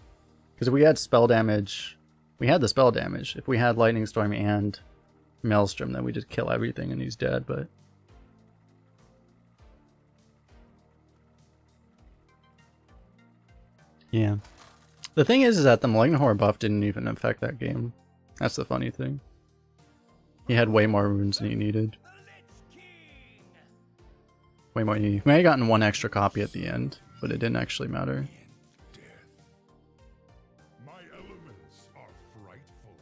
Because if we had spell damage, we had the spell damage. If we had Lightning Storm and Maelstrom, then we just kill everything and he's dead, but... yeah. The thing is that the Malignant Horror buff didn't even affect that game. That's the funny thing. He had way more runes than he needed. Way more. He may have gotten one extra copy at the end, but it didn't actually matter. My elements are frightful.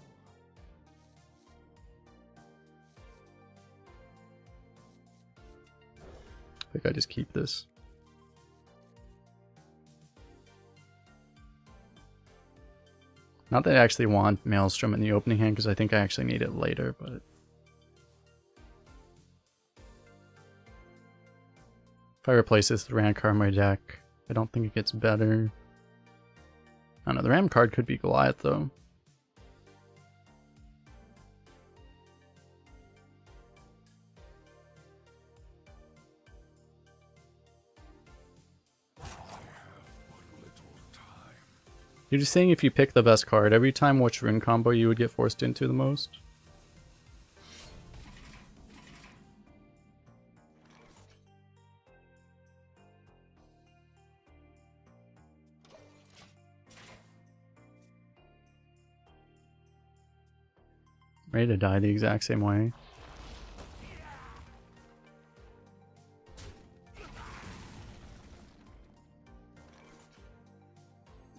I think I just keep this. Not that I actually want Maelstrom in the opening hand, because I think I actually need it later, but... if I replace this with Ram card in my deck, I don't think it gets better. I don't know, the Ram card could be Goliath, though. You're just saying if you pick the best card, every time which rune combo you would get forced into the most? Ready to die the exact same way.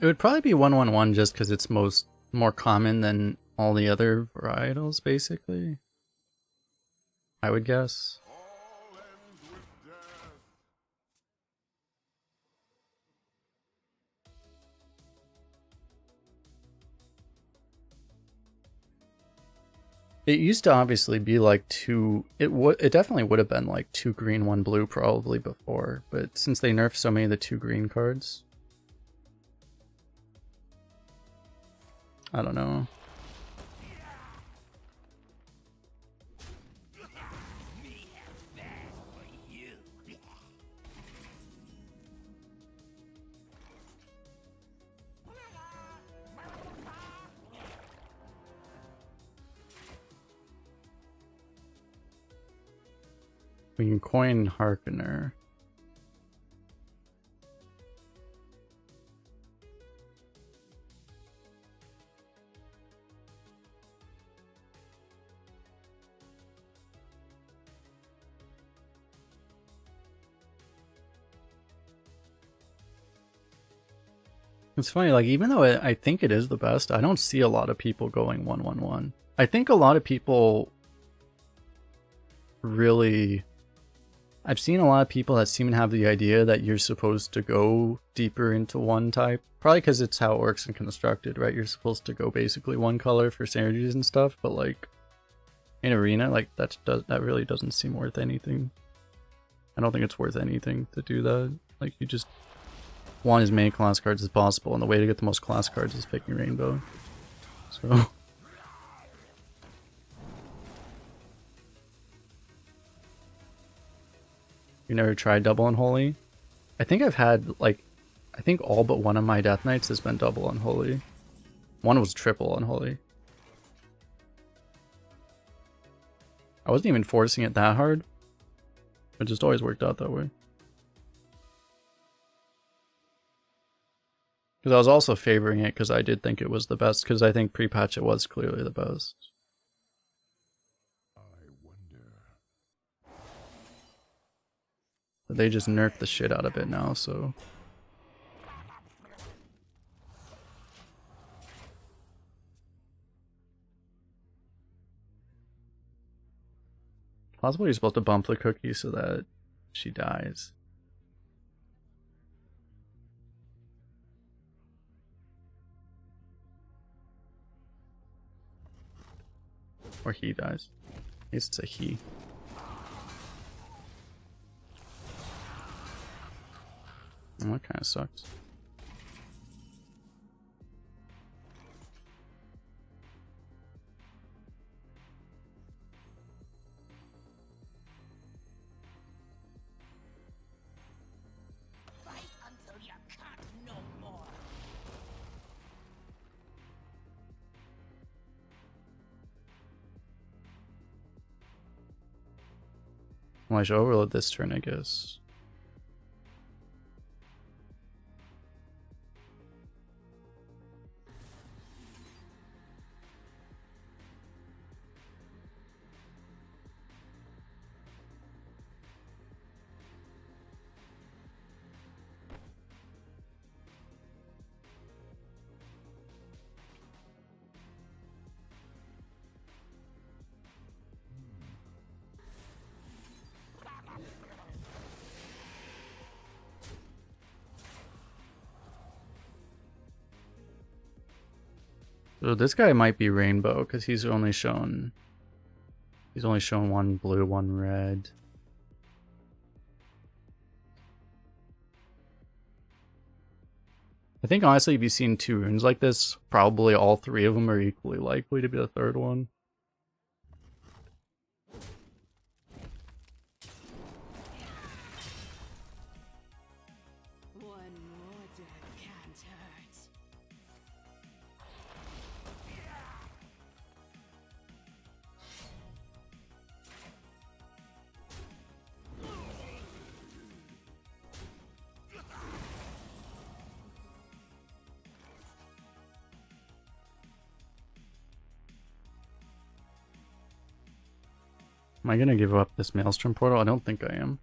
It would probably be 1-1-1 just because it's more common than all the other varietals, basically. I would guess. All ends with death. It used to obviously be like it definitely would have been like 2 green, 1 blue probably before, but since they nerfed so many of the 2 green cards, I don't know. We can coin Harkener. It's funny, like, even though I think it is the best, I don't see a lot of people going 1-1-1. I think a lot of people really... I've seen a lot of people that seem to have the idea that you're supposed to go deeper into one type. Probably because it's how it works and constructed, right? You're supposed to go basically one color for synergies and stuff, but like, in Arena, like, that really doesn't seem worth anything. I don't think it's worth anything to do that. Like, you just want as many class cards as possible, and the way to get the most class cards is picking Rainbow. So... You never tried double Unholy? I think I've had, like, I think all but one of my Death Knights has been double Unholy. One was triple Unholy. I wasn't even forcing it that hard. It just always worked out that way. Because I was also favoring it because I did think it was the best, because I think pre-patch it was clearly the best. I wonder. But they just nerfed the shit out of it now, so... Possibly you're supposed to bump the cookie so that she dies. Or he dies. I guess it's a he. Oh, that kind of sucks. Fight until you can't no more. Well, I should overload this turn, I guess. So this guy might be rainbow because he's only shown one blue, one red. I think honestly, if you've seen two runes like this, probably all three of them are equally likely to be the third one. One more death can't hurt. Am I gonna give up this Maelstrom portal? I don't think I am.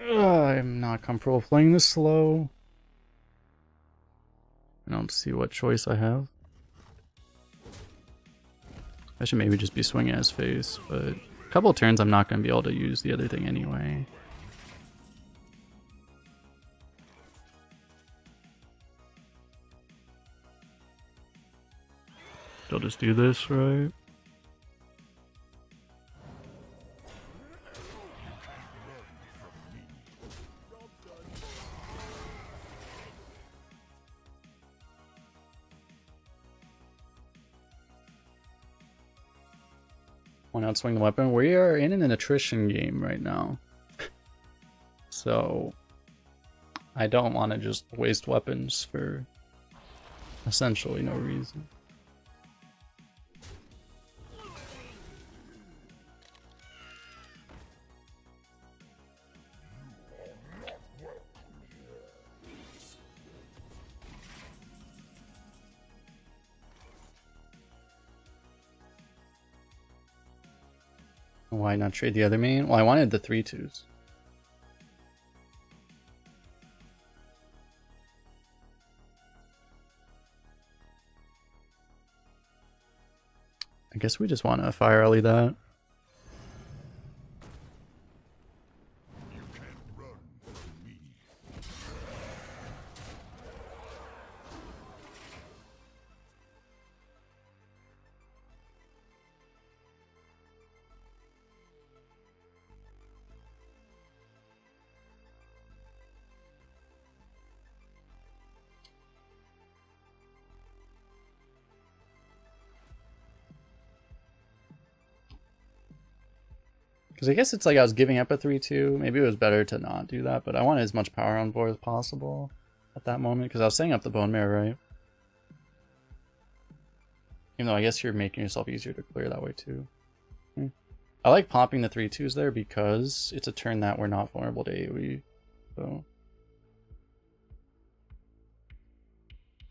I'm not comfortable playing this slow. I don't see what choice I have. I should maybe just be swinging at his face, but a couple of turns I'm not going to be able to use the other thing anyway. I'll just do this, right? Why not swing the weapon? We are in an attrition game right now. So I don't want to just waste weapons for essentially no reason. Why not trade the other main? Well, I wanted the 3/2s. I guess we just want to fire alley that. You can't run from me. Because I guess it's like I was giving up a 3/2. Maybe it was better to not do that, but I wanted as much power on board as possible at that moment because I was setting up the bone marrow, right? Even though I guess you're making yourself easier to clear that way too. I like popping the 3/2s there because it's a turn that we're not vulnerable to AoE. So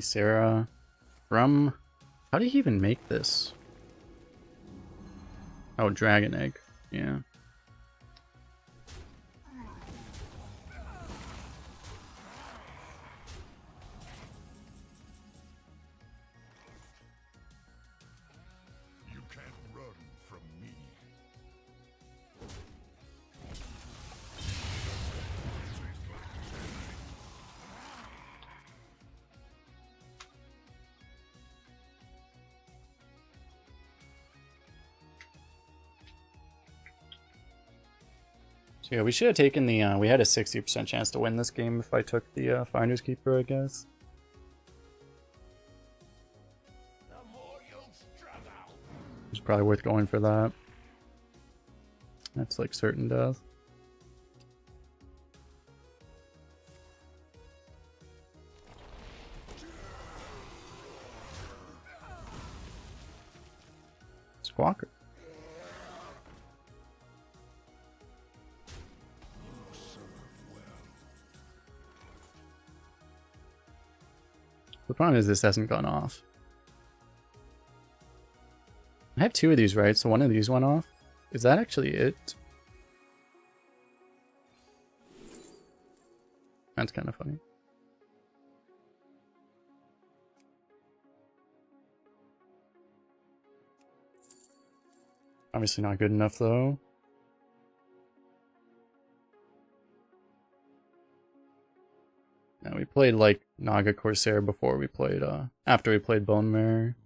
Sarah from... How did he even make this? Oh, Dragon Egg. Yeah. You can't run from me. So yeah, we should have taken the, we had a 60% chance to win this game if I took the Finders Keeper, I guess. The more you struggle. It's probably worth going for that. That's like certain death. Squawker. The problem is this hasn't gone off. I have two of these, right? So one of these went off. Is that actually it? That's kind of funny. Obviously not good enough though. Now we played like Naga Corsair before we played after we played Bone Mare.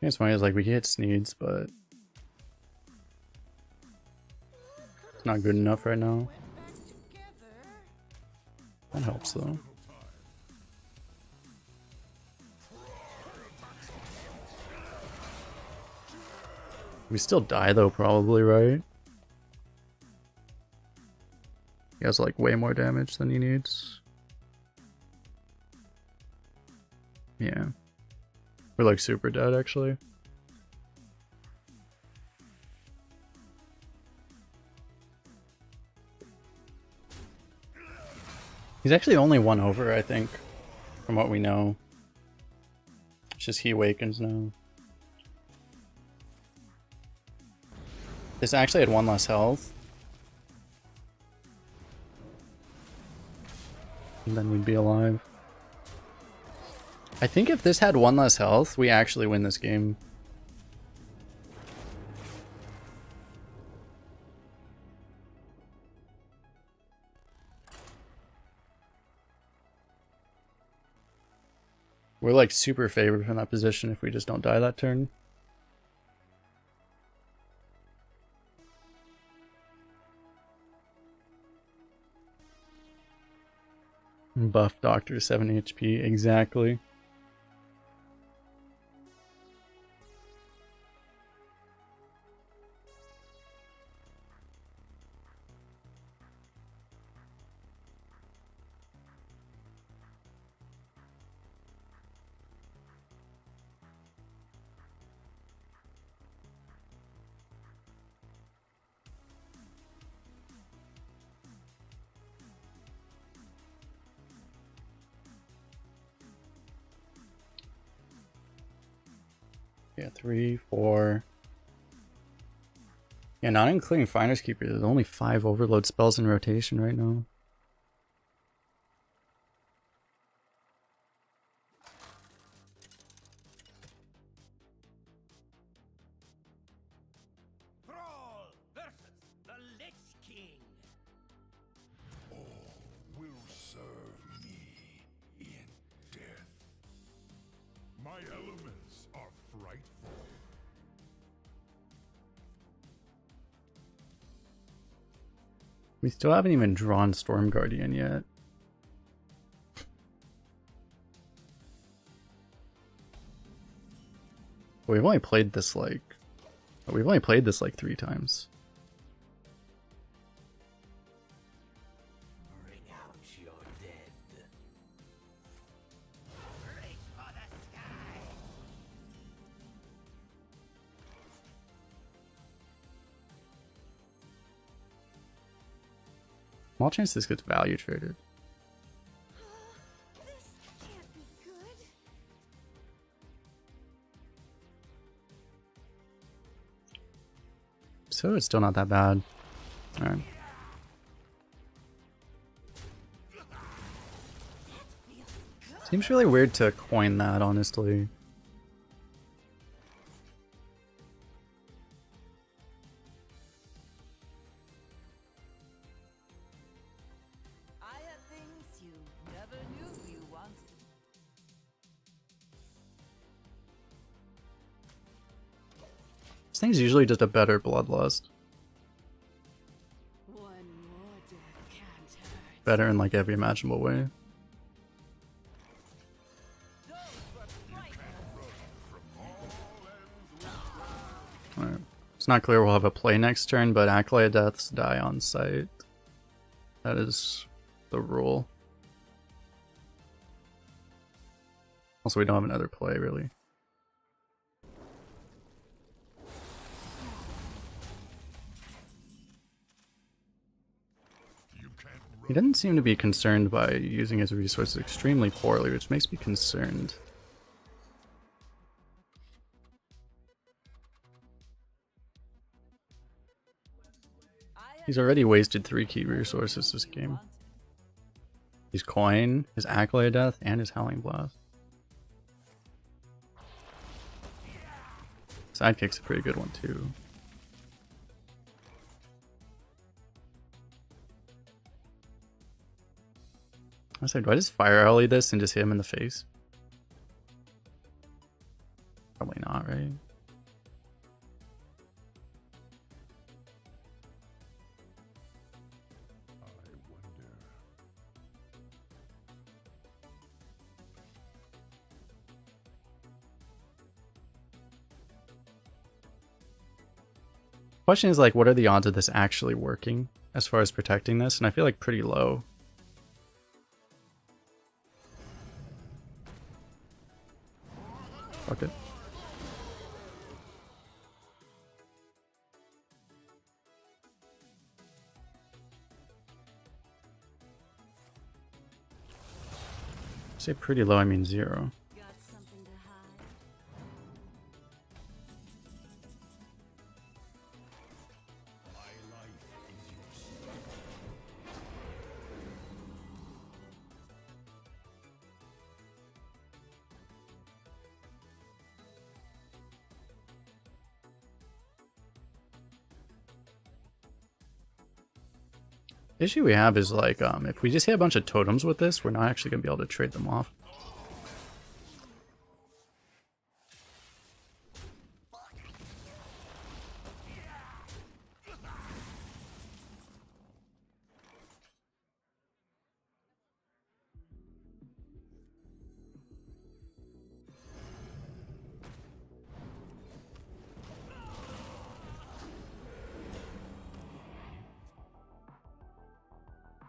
It's funny, it's like we hit Sneeds, but it's not good enough right now. That helps though. We still die though, probably, right? He has like way more damage than he needs. Yeah. We're like super dead actually. He's actually only one over, I think, from what we know. It's just he awakens now. This actually had one less health. And then we'd be alive. I think if this had one less health, we actually win this game. We're like super favored from that position if we just don't die that turn. Buff Doctor 7 HP, exactly. Yeah, 3, 4. Yeah, not including Finders Keeper, there's only 5 overload spells in rotation right now. Thrall versus the Lich King. Will serve me in death. My elements are frightful. We still haven't even drawn Storm Guardian yet. We've only played this like 3 times. Bring out your dead. Reach for the sky. Small chance this gets value traded. This can't be good. So it's still not that bad. Alright. Seems really weird to coin that, honestly. I have things you never knew you wanted. This thing's usually just a better bloodlust. One more death can't hurt. Better in like every imaginable way. Alright. It's not clear we'll have a play next turn, but Acolyte Deaths die on sight. That is the rule. Also, we don't have another play, really. He doesn't seem to be concerned by using his resources extremely poorly, which makes me concerned. He's already wasted 3 key resources this game. His coin, his Acolyte Death, and his Howling Blast. Sidekick's a pretty good one too. I said, do I just fire alley this and just hit him in the face? Probably not, right? Question is like, what are the odds of this actually working as far as protecting this? And I feel like pretty low. Fuck it. Say pretty low, I mean 0. Got something to hide. The issue we have is like, if we just hit a bunch of totems with this, we're not actually gonna be able to trade them off.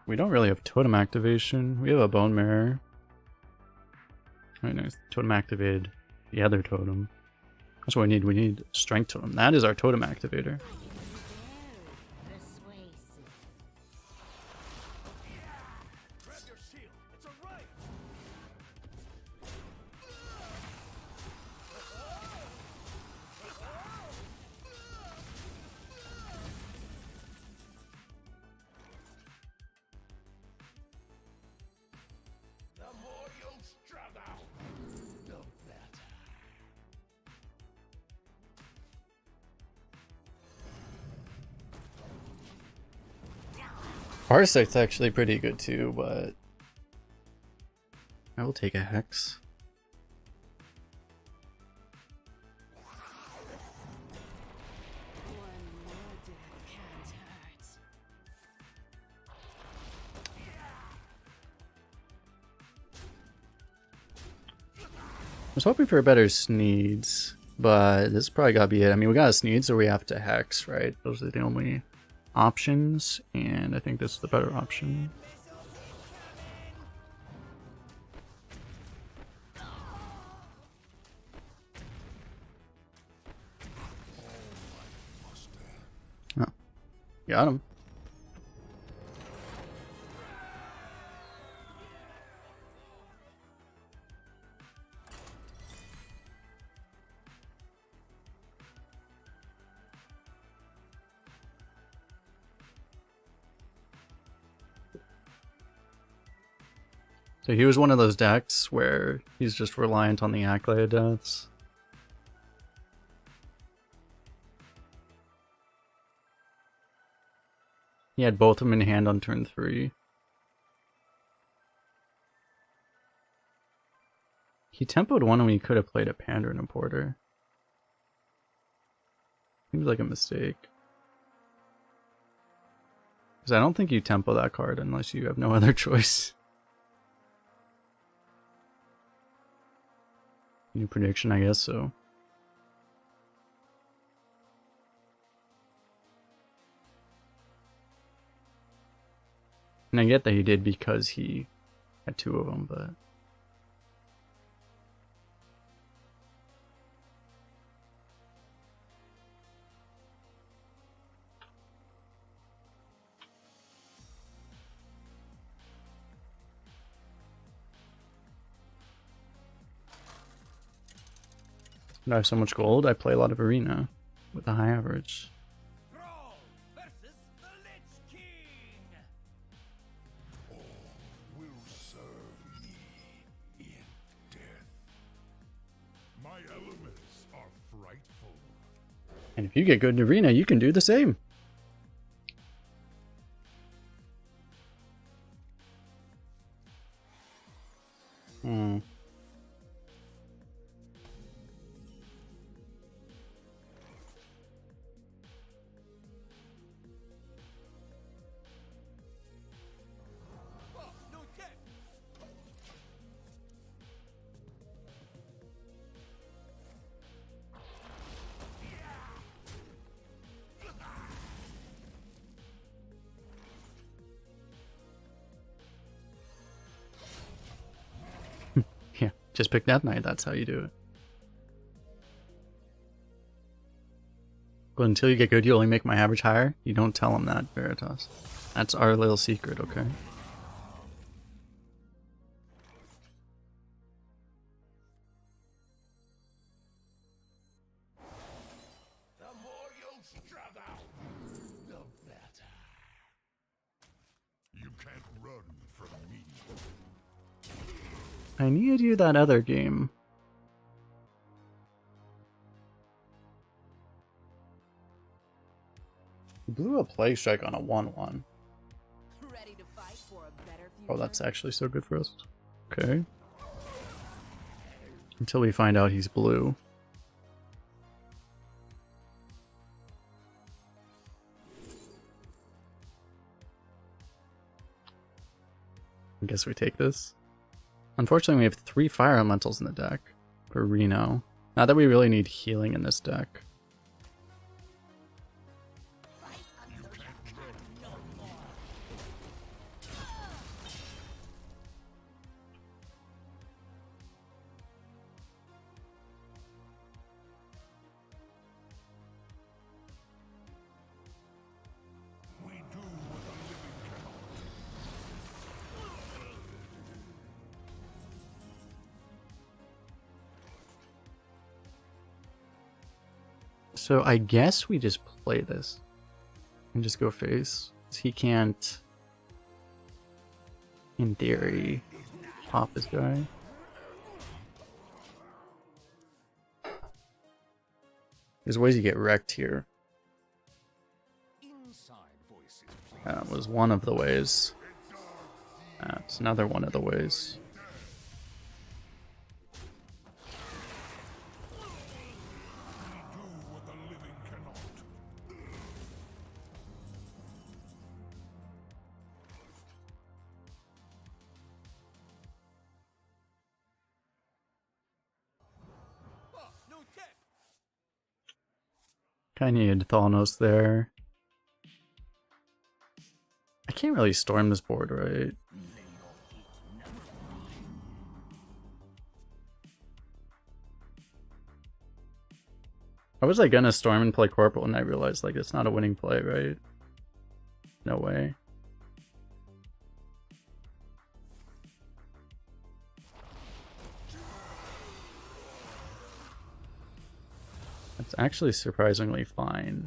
We don't really have totem activation. We have a bone mirror. Right, nice. Totem activated the other totem. That's what we need. We need strength totem. That is our totem activator. Persuasive. Grab your shield. It's a riot. The more you struggle, the better. Parasect's actually pretty good too, but I will take a Hex. One more death can't hurt. I was hoping for a better Sneeds, but this probably gotta be it. I mean, we got a Sneeds or we have to Hex, right? Those are the only options, and I think this is the better option. Oh, got him. So he was one of those decks where he's just reliant on the Accolade deaths. He had both of them in hand on turn 3. He tempoed one when he could have played a Pander and a Porter. Seems like a mistake. Because I don't think you tempo that card unless you have no other choice. New prediction, I guess so. And I get that he did because he had 2 of them, but... I have so much gold, I play a lot of Arena with a high average. Thrall versus the Lich King. Will serve me in death. My elements are frightful. And if you get good in Arena, you can do the same. Oh, no death. Yeah, just pick Death Knight, that's how you do it. But until you get good, you only make my average higher? You don't tell him that, Veritas. That's our little secret, okay? The more you'll struggle, the better. You can't run from me. I need you that other game. He blew a Plague Strike on a 1-1. Ready to fight for a better future? Oh, that's actually so good for us. Okay. Until we find out he's blue. I guess we take this. Unfortunately, we have 3 Fire Elementals in the deck for Reno. Not that we really need healing in this deck. We do what the living cannot. So I guess we just play this and just go face. He can't, in theory, pop this guy. There's ways you get wrecked here. Inside voices. That was one of the ways. That's another one of the ways. Do what the living cannot. Oh, no death. Kinda needed Thalnos there. I can't really storm this board, right? I was like gonna storm and play Corporal and I realized like it's not a winning play, right? No way. That's actually surprisingly fine.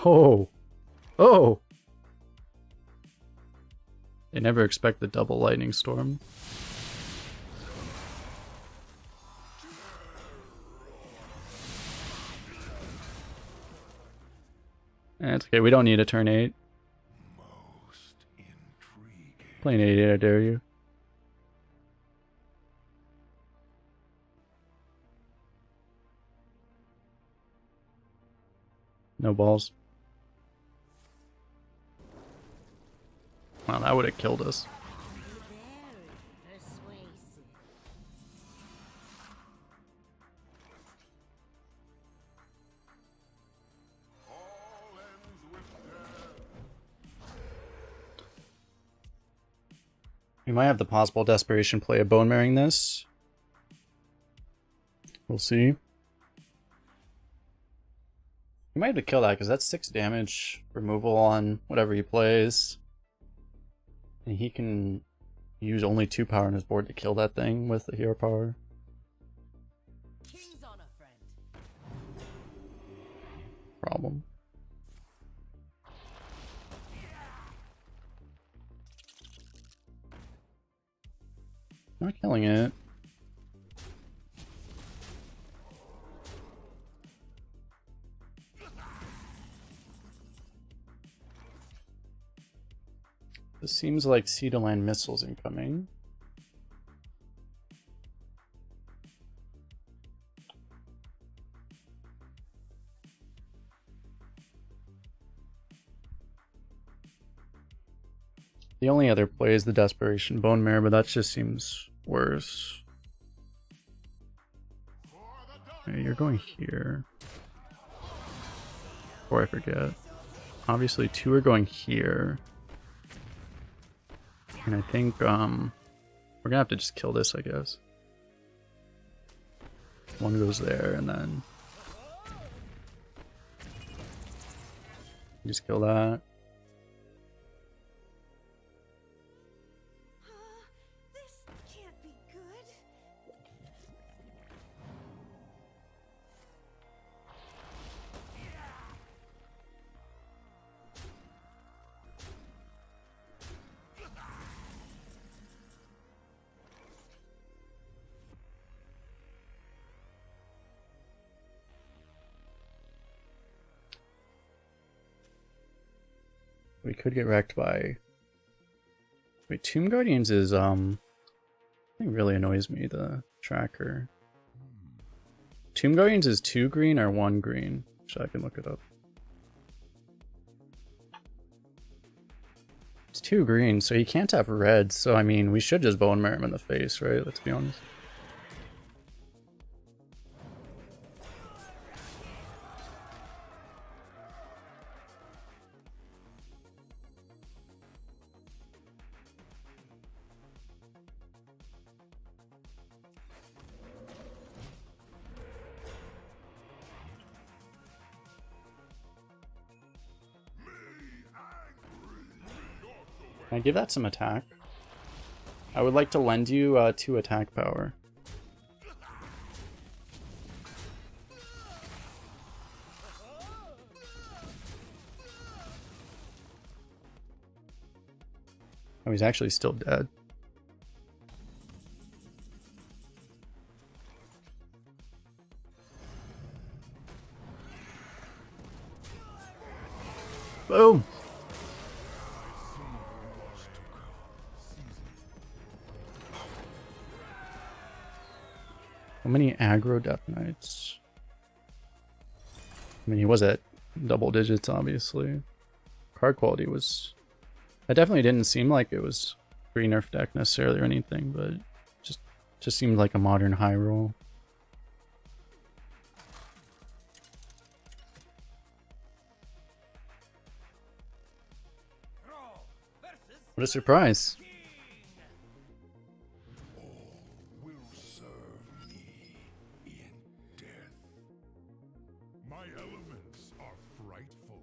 Oh! Oh! They never expect the double lightning storm. It's okay, we don't need a turn 8. Most intriguing. Playing 8-8, I dare you. No balls. Wow, that would have killed us. Very persuasive. All ends with death. We might have the possible desperation play of bone marrying this. We'll see. He might have to kill that because that's 6 damage removal on whatever he plays. And he can use only 2 power on his board to kill that thing with the hero power. King's honor, friend. Problem. Not killing it. This seems like sea to land missiles incoming. The only other play is the Desperation Bone Marrow, but that just seems worse. Okay, you're going here. Before I forget. Obviously 2 are going here. And I think we're gonna have to just kill this, I guess. 1 goes there, and then just kill that. This can't be good. We could get wrecked by... Wait, Tomb Guardians is, I think really annoys me, the tracker. Tomb Guardians is 2 green or 1 green? So I can look it up. It's 2 green, so you can't have red, so I mean, we should just Bone Marrow him in the face, right? Let's be honest. Can I give that some attack? I would like to lend you 2 attack power. Oh, he's actually still dead. Boom! How many aggro Death Knights? I mean, he was at double digits, obviously. Card quality was... That definitely didn't seem like it was green nerf deck necessarily or anything, but just seemed like a modern high roll. What a surprise! Will serve me in death. My elements are frightful.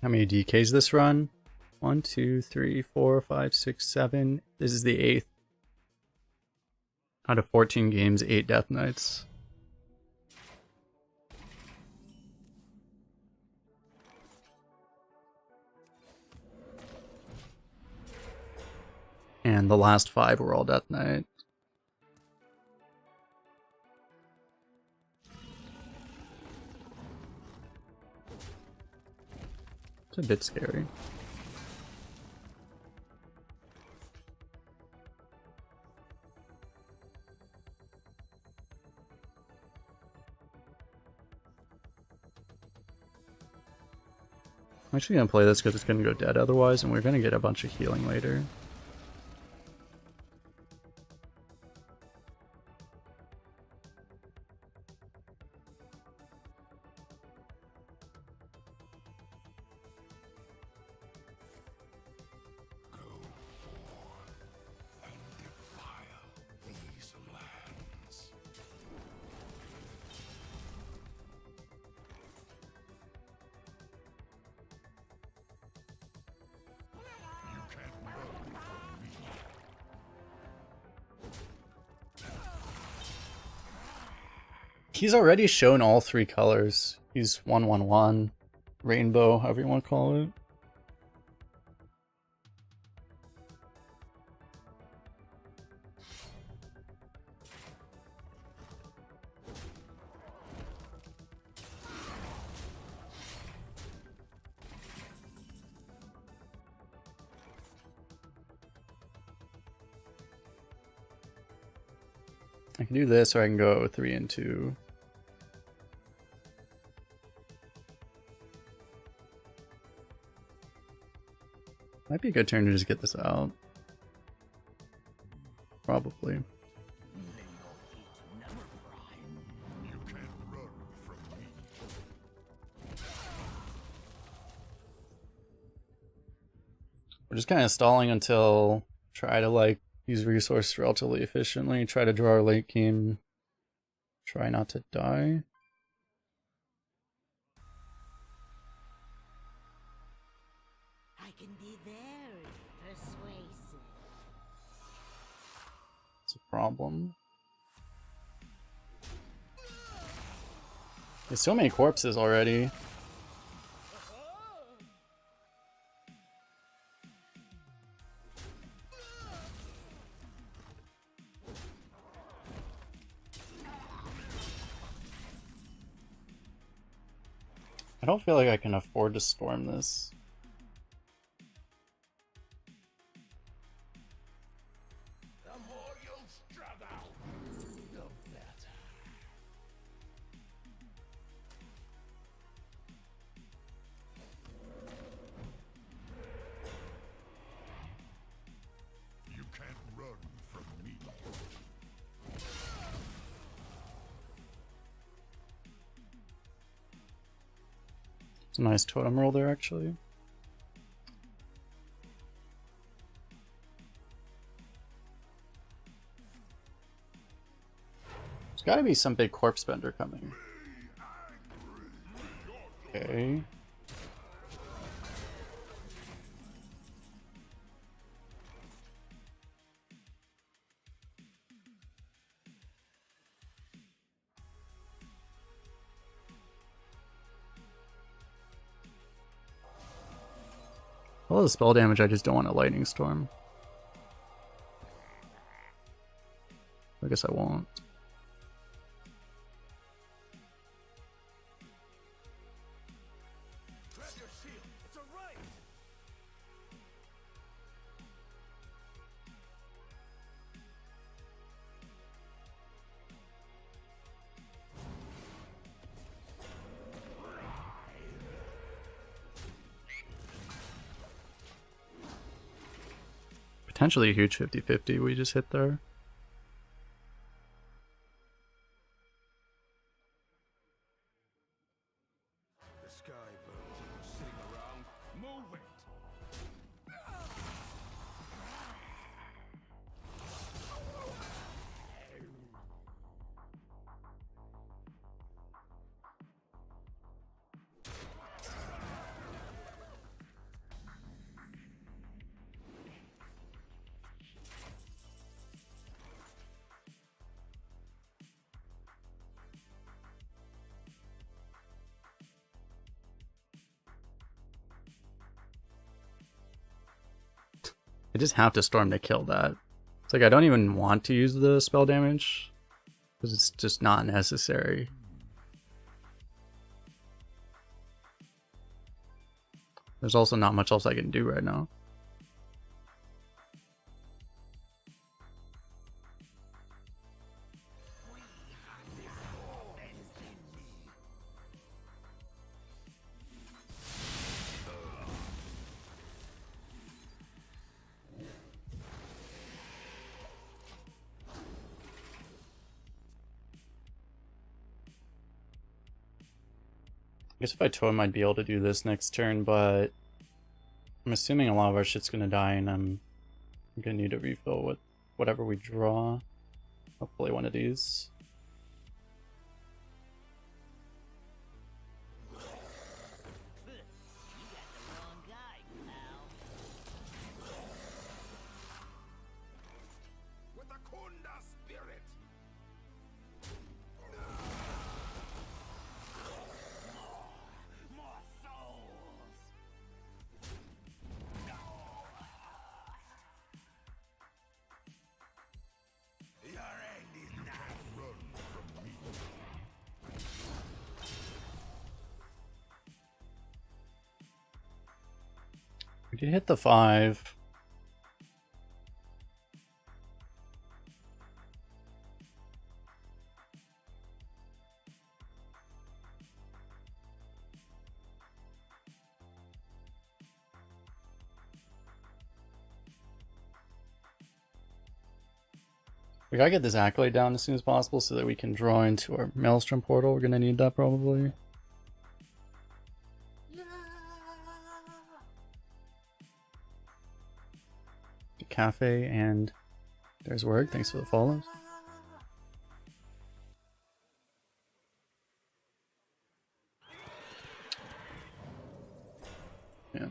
How many DKs this run? 1, 2, 3, 4, 5, 6, 7. This is the 8th. Out of 14 games, 8 Death Knights. And the last 5 were all Death Knight. It's a bit scary. I'm actually gonna play this because it's gonna go dead otherwise, and we're gonna get a bunch of healing later. These lands. You can't run from me. He's already shown all 3 colors. He's 1/1/1, rainbow, however you want to call it. I can do this, or I can go 3 and 2. Might be a good turn to just get this out. Probably. You can't run from me. We're just kind of stalling until try to like use resources relatively efficiently, try to draw our late game, try not to die. I can be very persuasive. It's a problem. There's so many corpses already. I don't feel like I can afford to storm this. The more you struggle, the better. You can't run from me. It's a nice totem roll there, actually. There's gotta be some big corpse bender coming. Okay. All the spell damage, I just don't want a lightning storm. I guess I won't. Grab your shield. It's a right. Potentially a huge 50-50 we just hit there. The sky birds sitting around. Move it. I just have to storm to kill that. It's like I don't even want to use the spell damage because it's just not necessary. There's also not much else I can do right now. I guess if I totem, I'd be able to do this next turn, but I'm assuming a lot of our shit's gonna die, and I'm gonna need to refill with whatever we draw. Hopefully one of these. Wrong guy, pal. With a Kunda spirit. More souls. Your end is not run from me. We did hit the 5. We gotta get this Acolyte down as soon as possible so that we can draw into our Maelstrom portal. We're gonna need that probably. The cafe, and there's Word. Thanks for the follows. Yeah.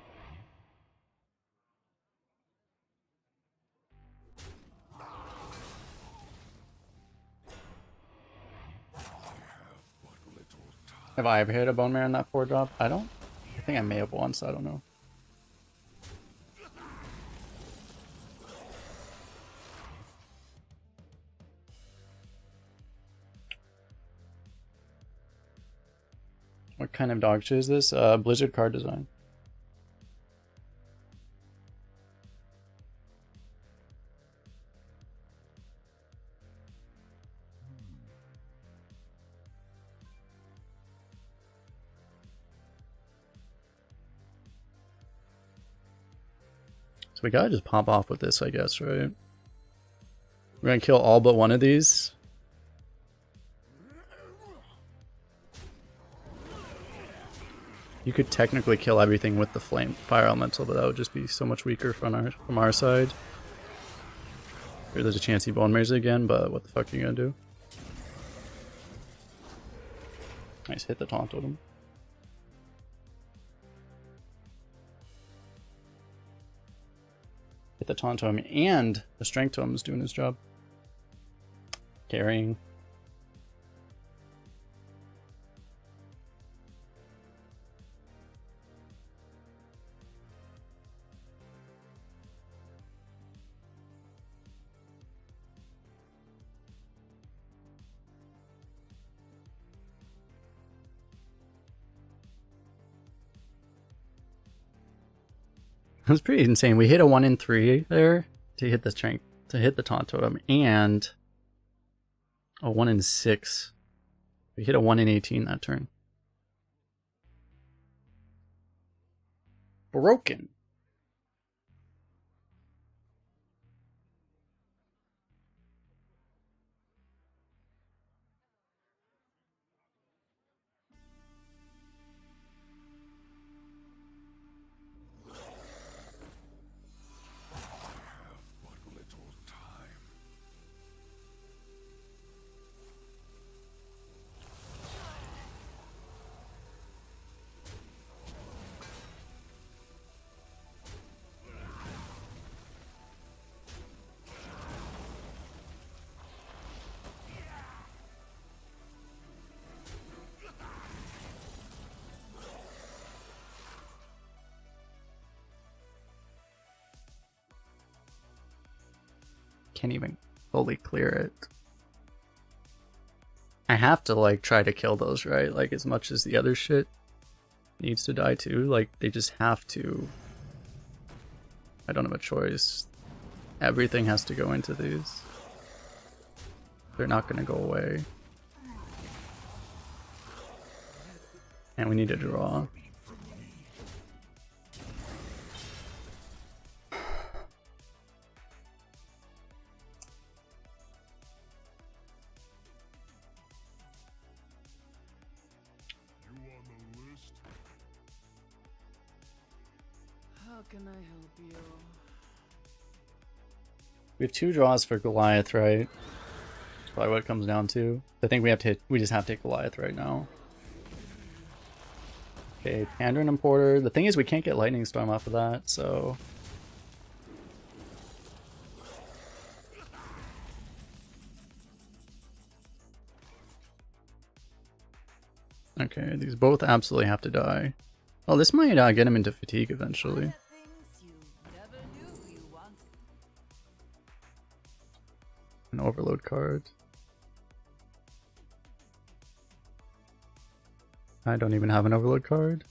Have I ever hit a Bone Marrow in that 4 drop? I think I may have once, I don't know. What kind of dog shit is this? Blizzard card design. So we gotta just pop off with this, I guess, right? We're gonna kill all but one of these. You could technically kill everything with the fire elemental, but that would just be so much weaker from our side. Here, there's a chance he bone marrows again, but what the fuck are you gonna do? Nice, hit the taunt totem. Hit the taunt totem, and the strength totem is doing his job. Carrying. It was pretty insane. We hit a 1 in 3 there to hit the strength, to hit the taunt totem, and a 1 in 6. We hit a 1 in 18 that turn. Broken. can't even fully clear it. I have to like try to kill those, right? Like as much as the other shit needs to die too. Like they just have to. I don't have a choice. Everything has to go into these. They're not gonna go away. And we need to draw. How can I help you? We have 2 draws for Goliath, right? That's probably what it comes down to. I think we have to hit, we just have to hit Goliath right now. Okay, Pandaren and Porter. The thing is we can't get Lightning Storm off of that, so... Okay, these both absolutely have to die. Oh, this might get him into fatigue eventually. I have things you never knew you wanted. An overload card. I don't even have an overload card.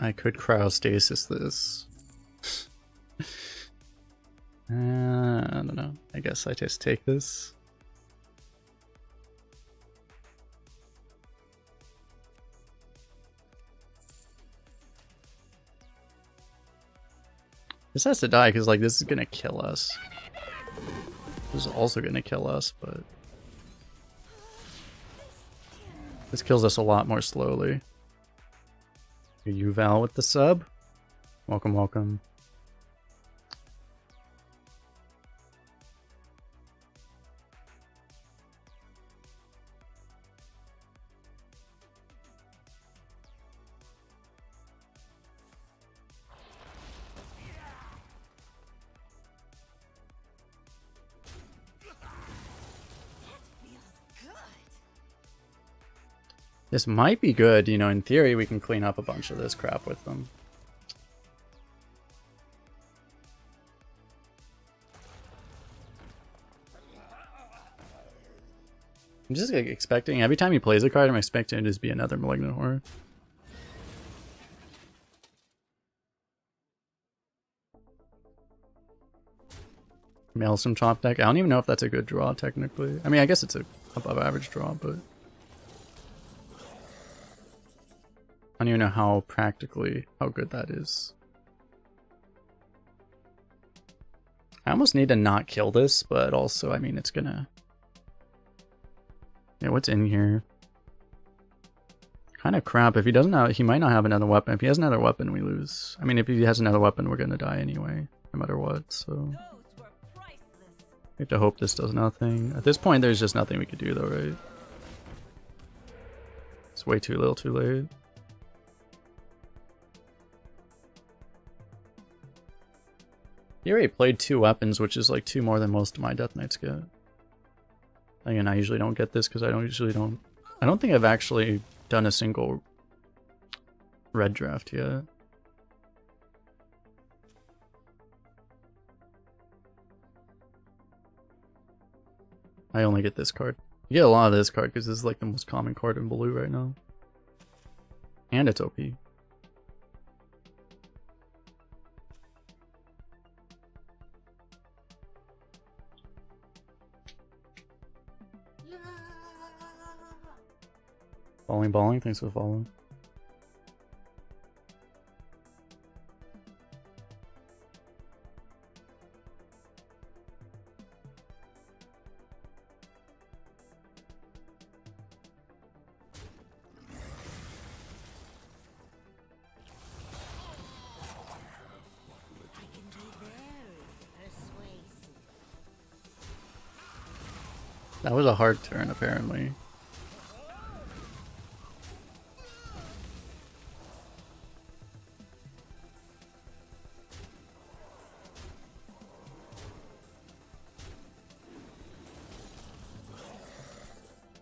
I could cryostasis this. I don't know. I guess I just take this. This has to die because like this is gonna kill us. This is also gonna kill us, but this kills us a lot more slowly. You Val with the sub. Welcome, welcome. This might be good, you know, in theory we can clean up a bunch of this crap with them. I'm just like expecting, every time he plays a card, I'm expecting it to just be another Malignant Horror. Maelstrom Chop deck, I don't even know if that's a good draw technically. I mean, I guess it's a above average draw, but... I don't even know how good that is. I almost need to not kill this, but also, I mean, it's gonna... Yeah, what's in here? Kind of crap. If he doesn't have, he might not have another weapon. If he has another weapon, we lose. I mean, if he has another weapon, we're gonna die anyway, no matter what, so... Those were priceless. We have to hope this does nothing. At this point, there's just nothing we could do though, right? It's way too little too late. He already played 2 weapons, which is like 2 more than most of my Death Knights get. Again, I usually don't get this because I don't think I've actually done a single red draft yet. I only get this card. You get a lot of this card because this is like the most common card in blue right now. And it's OP. Balling, thanks for following. I can be very persuasive. That was a hard turn, apparently.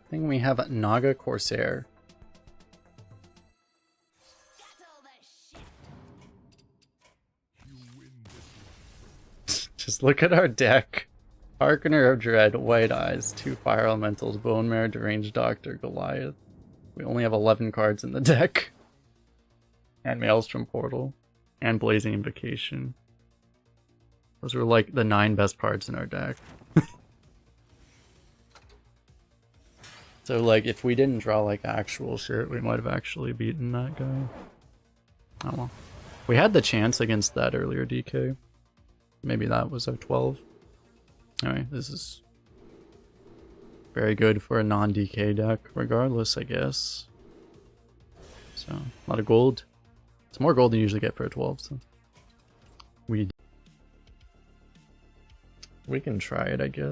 I think we have a Naga Corsair. Just look at our deck. Harkener of Dread, White Eyes, 2 Fire Elementals, Bone Mare, Deranged Doctor, Goliath. We only have 11 cards in the deck. And Maelstrom Portal. And Blazing Invocation. Those were like the 9 best cards in our deck. So like if we didn't draw like actual shit, we might have actually beaten that guy. Oh well. We had the chance against that earlier DK. Maybe that was a 12. Anyway, this is very good for a non-DK deck, regardless, I guess. So, a lot of gold. It's more gold than you usually get for a 12, so. We can try it, I guess.